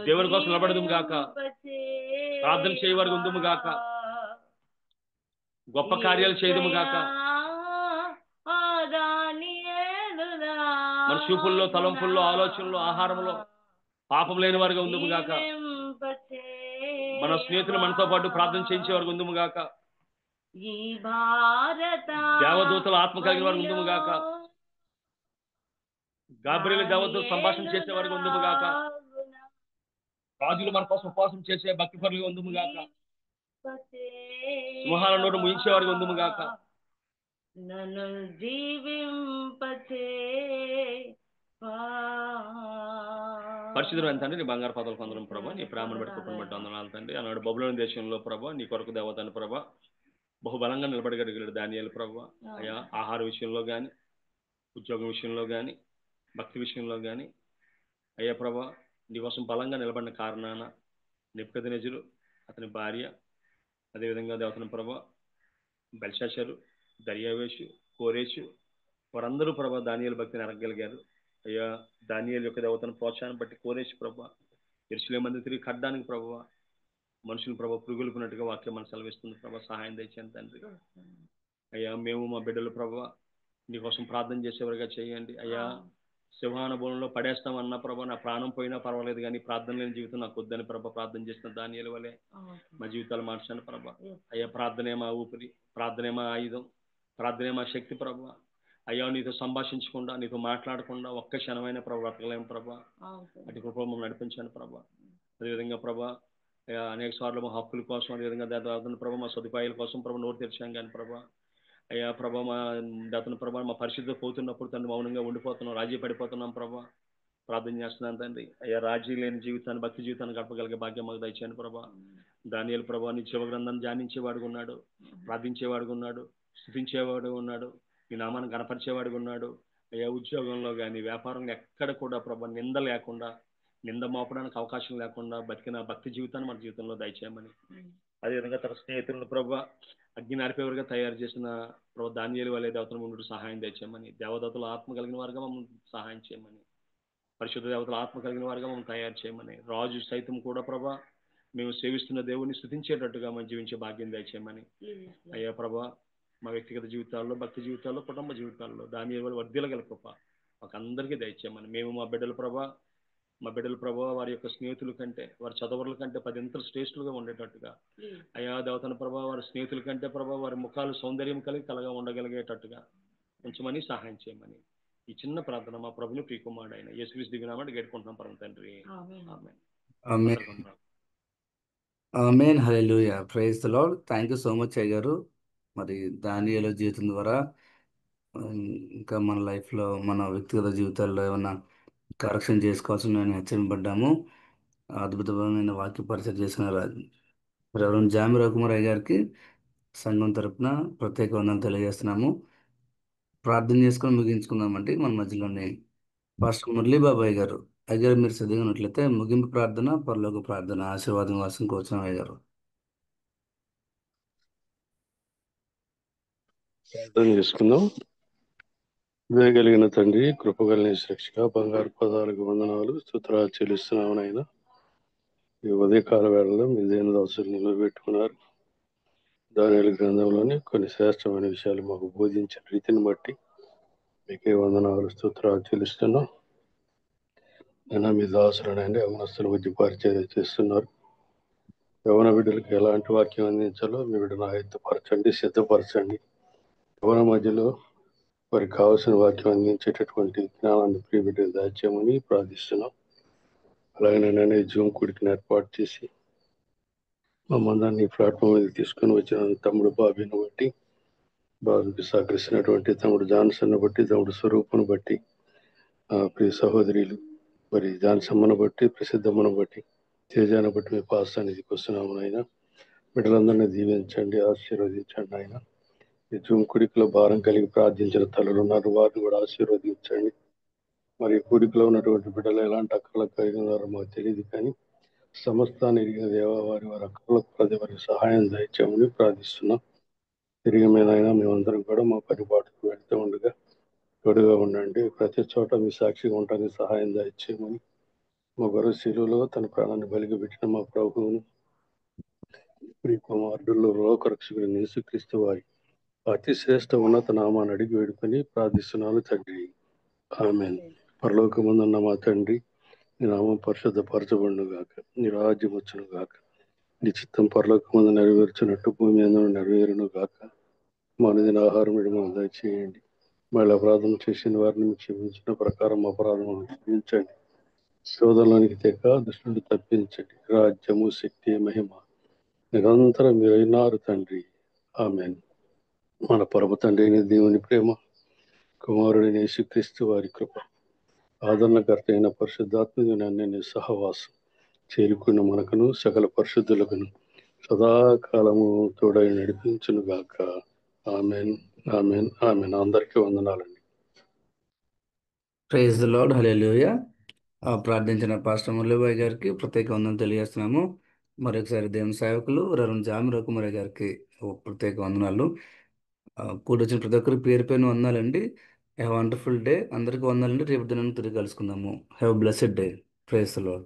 దేవుని కోసం నిలబడదుము గాక, ప్రార్థన చేయవారు ఉందుము గాక, గొప్ప కార్యాలు చేయదుము గాక, మన చూపుల్లో, తలంపుల్లో, ఆలోచనలో, ఆహారంలో పాపం లేని వారుగా ఉందుము గాక. మన స్నేహితులు మనతో పాటు ప్రార్థన చేయించే వారికి ఉందుము గాక. ఈ భారత దేవదూతల ఆత్మ కలిగిన వారికి ఉందుము గాక. గాబ్రియలు దేవదూత సంభాషణ చేసే వారికి ఉందుము గాక. రాజులు మన కోసం ఉపవాసం చేసే భక్తి పరులు ఉందుము గాక. సింహాల నోటు ముయించే వారికి ఉందుము గాక. నన్ను జీవింపచే పరిశుద్ధుడు తండ్రి, నీ బంగారు పదవులు పొందడం ప్రభా, నీ ప్రేమను బట్టి కృపను బట్టి వందనాలు తండ్రి. ఆనాడు బబులోని దేశంలో ప్రభా నీ కొరకు దేవతను ప్రభా బహుబలంగా నిలబడగలిగాడు దానియేలు ప్రభా. అయ్యా ఆహార విషయంలో కానీ, ఉద్యోగం విషయంలో కానీ, భక్తి విషయంలో కానీ అయ్యా ప్రభా నీకోసం బలంగా నిలబడిన కారణాన నెబుకద్నెజరు, అతని భార్య, అదేవిధంగా దేవతను ప్రభా బెల్షాషరు, దర్యావేషు, కోరేషు వారందరూ ప్రభా దానియేలు భక్తిని ఎరగగలిగారు. అయ్యా దానియేలు యొక్క దేవతను ప్రోత్సాహాన్ని బట్టి కోరేషు ప్రభా యెరూషలేము మందిరం తిరిగి కట్టడానికి ప్రభా మనుషులు ప్రభా పురుగులుకున్నట్టుగా వాక్యం మన సెలవిస్తుంది ప్రభా. సహాయం తెచ్చాను తండ్రి. అయ్యా మేము మా బిడ్డలు ప్రభా నీకోసం ప్రార్థన చేసేవారుగా చేయండి. అయ్యా సింహానుభవంలో పడేస్తామన్నా ప్రభా నా ప్రాణం పోయినా పర్వాలేదు కానీ ప్రార్థన లేని జీవితం నాకు వద్దని ప్రభా ప్రార్థన చేసిన దానియేలు వలె మా జీవితాలు మార్చాను ప్రభా. అయ్యా ప్రార్థనే మా ఊపిరి, ప్రార్థనే మా ఆయుధం, ప్రార్థనే మా శక్తి ప్రభా. అయ్యా నీతో సంభాషించకుండా, నీతో మాట్లాడకుండా ఒక్క క్షణమైన ప్రభా బ్రతకలేము ప్రభా. అటు కృప మమ్మల్ని నడిపించాను ప్రభా. అదేవిధంగా ప్రభా అనేక సార్లు మా హక్కుల కోసం, అదేవిధంగా దాని ప్రభా మా సదుపాయాల కోసం ప్రభా నోరు తెరిచాం కానీ ప్రభా అయ్యా ప్రభా మా దాతను ప్రభా మా పరిశుద్ధి పోతున్నప్పుడు తండ్రి మౌనంగా ఉండిపోతున్నాం, రాజీ పడిపోతున్నాం ప్రభా. ప్రార్థన చేస్తున్నాను తండ్రి. అయ్యా రాజీ లేని జీవితాన్ని, భక్తి జీవితాన్ని గడపగలిగే భాగ్యం మాకు దయచేయండి ప్రభా. దానియేలు ప్రభా నీ జీవ గ్రంథాన్ని ధ్యానించేవాడుగా ఉన్నాడు, ప్రార్థించేవాడుగా ఉన్నాడు, స్తుతించేవాడుగా ఉన్నాడు, నీ నామాన్ని గణపరిచేవాడుగా ఉన్నాడు. అయ్యా ఉద్యోగంలో కానీ వ్యాపారంలో ఎక్కడ కూడా ప్రభా నింద లేకుండా, నింద మోపడానికి అవకాశం లేకుండా బతికిన భక్తి జీవితాన్ని మన జీవితంలో దయచేయమని, అదేవిధంగా తన స్నేహితులను ప్రభా అగ్ని నడిపేవారుగా తయారు చేసిన ప్రభా దానియేలు వలె దేవతల ముందు సహాయం తెచ్చామని, దేవదత్తుల ఆత్మ కలిగిన వారుగా మమ్మల్ని సహాయం చేయమని, పరిశుద్ధ దేవతల ఆత్మ కలిగిన వారుగా మమ్మల్ని తయారు చేయమని, రాజు సైతం కూడా ప్రభా మేము సేవిస్తున్న దేవుని స్తుతించేటట్టుగా మనం జీవించే భాగ్యం దయచేయమని. అయ్యా ప్రభా మా వ్యక్తిగత జీవితాల్లో, భక్తి జీవితాల్లో, కుటుంబ జీవితాల్లో దానియేలు వలె వర్ధిల్లగల కృప మాకు అందరికీ దయచేయమని. మేము మా బిడ్డల ప్రభా వారి యొక్క స్నేహితుల కంటే, వారి చదవరుల కంటే 10 ఇంతలు శ్రేష్ఠులుగా ఉండేటట్టుగా అయ్యా దేవతన ప్రభా వారి స్నేహితుల కంటే ప్రభా వారి ముఖాలు సౌందర్యం కలిగి కలగా ఉండగలిగేటట్టుగా ఉంచమని సహాయం చేయమని ఈ చిన్న ప్రార్థన మా ప్రభుని ప్రియకుమారుడు అయిన యేసుక్రీస్తు దివ్యనామమున వేడుకుంటున్నాం పరమ తండ్రి. ఆమేన్. హల్లెలూయా. Praise the lord. Thank you so much అయ్య గారు. మరి దానియేలు జీవితం ద్వారా ఇంకా మన లైఫ్లో, మన వ్యక్తిగత జీవితాల్లో ఏమైనా కరెక్షన్ చేసుకోవాల్సిన నేను హెచ్చరింపడ్డాము. అద్భుతమైన వాక్య పరిచయం చేసిన రెవరెండ్ జామి రవికుమార్ అయ్య గారికి సంఘం తరపున ప్రత్యేక వందనాలు తెలియజేస్తున్నాము. ప్రార్థన చేసుకొని ముగించుకుందామంటే మన మధ్యలోనే పాస్టర్ మురళీబాబాయ్ గారు. అయ్యారు మీరు సిద్ధంగా ఉన్నట్లయితే ముగింపు ప్రార్థన, పరలోక ప్రార్థన ఆశీర్వాదం కోసం కూర్చున్నాం అయ్యారు. ప్రార్థన చేసుకుందాం. వేయగలిగిన తండ్రి, కృపగలిగిన రక్షక, బంగారు పదాలకు వందనాలు స్తుతులు చెల్లిస్తున్నాము నాయన. ఈ ఉదయకాల వేళలో మీ దేని దాసులు నిలబెట్టుకున్నారు. దానియేలు గ్రంథంలోని కొన్ని శ్రేష్టమైన విషయాలు మాకు బోధించిన రీతిని బట్టి మీకే వందనాలు స్తుతులు చెల్లిస్తున్నాం. అయినా మీ దాసులనండి యవనస్తుల మధ్య పరిచయం చేస్తున్నారు. యవన బిడ్డలకు ఎలాంటి వాక్యం అందించాలో మీ బిడ్డను ఆయుధపరచండి, సిద్ధపరచండి. యవన మధ్యలో వారికి కావాల్సిన వాక్యం అందించేటటువంటి జ్ఞానాన్ని ప్రియ బిడ్డకు దాచేయమని ప్రార్థిస్తున్నాం. అలాగే నేను జూమ్ కూడికను ఏర్పాటు చేసి మమ్మల్ని ప్లాట్ఫామ్ మీద తీసుకుని వచ్చిన తమ్ముడు బాబీని బట్టి, బాబుకి సహకరిస్తున్నటువంటి తమ్ముడు జాన్సన్ బట్టి, తమ్ముడు స్వరూపును బట్టి, ప్రియ సహోదరులు మరి జాన్సమ్మను బట్టి, ప్రసిద్ధమ్మను బట్టి, తేజాను బట్టి మీ పాస్తానికి వస్తున్నాము నాయన. బిడ్డలందరినీ దీవించండి, ఆశీర్వదించండి ఆయన. ఈ జూమ్ కుడికలో భారం కలిగి ప్రార్థించిన తల్లులు ఉన్నారు, వారిని కూడా ఆశీర్వదించండి. మరి కుడికలో ఉన్నటువంటి బిడ్డలు ఎలాంటి అక్కర్లకు కలిగి ఉన్నారో మాకు తెలియదు, కానీ సమస్తాన్ని ఎరిగిన దేవ వారి అక్కర్లకు ప్రతి వారికి సహాయం దయచేయమని ప్రార్థిస్తున్నాం. తిరిగి మీదైనా మేమందరం కూడా మా పరిపాటుకు వెళ్తూ ఉండగా తోడుగా ఉండండి. ప్రతి చోట మీ సాక్షిగా ఉండడానికి సహాయం దయచేయమని మా గొర్రె శిలువలో తన ప్రాణాన్ని బలిగి పెట్టిన మా ప్రభువును ప్రియ కుమారుడులో లోకరక్షకుడు యేసుక్రీస్తు వారి అతి శ్రేష్ఠ ఉన్నత నామాన్ని అడిగి వేడుకొని ప్రార్థిస్తున్నాను తండ్రి. ఆమేన్. పరలోకమందున్న మా తండ్రి, నీ నామం పరిశుద్ధపరచబడును గాక, నీ రాజ్యం వచ్చును గాక, నీ చిత్తం పరలోకమందు నెరవేర్చినట్టు భూమి అందరూ నెరవేరును గాక. మా అనుదిన ఆహారం మాకు దయచేయండి. మళ్ళీ అపరాధం చేసిన వారిని మీకు క్షమించిన ప్రకారం అపరాధం క్షమించండి. శోధనలోనికి తెక దుష్టుడు తప్పించండి. రాజ్యము, శక్తి, మహిమ నిరంతరం మీరైనారు తండ్రి. ఆమేన్. మన పరమ తండ్రి అయిన దేవుని ప్రేమ, కుమారుడైన యేసుక్రీస్తు వారి కృప, ఆదరణకర్త అయిన పరిశుద్ధాత్మ సహవాసం చేరుకున్న మనకును సకల పరిశుద్ధులకును సదాకాలము తోడై నడిపించును గాక. ఆమెన్, ఆమెన్, ఆమెన్. అందరికీ వందనాలండి. Praise the lord. హల్లెలూయా. ప్రార్థించిన పాస్టర్ మురళీబాయ్ గారికి ప్రత్యేక వందనం తెలియజేస్తున్నాము. మరొకసారి దేవుని సేవకులు రెవరెండ్ జామి రఘుమరి గారికి ప్రత్యేక వందనాలు. కూడొచ్చిన ప్రతి ఒక్కరికి పేరు పేరున వందనాలండి. Have wonderful day. అందరికీ వందనాలండి. రేపు దినాన్ని తిరిగి కలుసుకుందాము. Have blessed day. Praise the lord.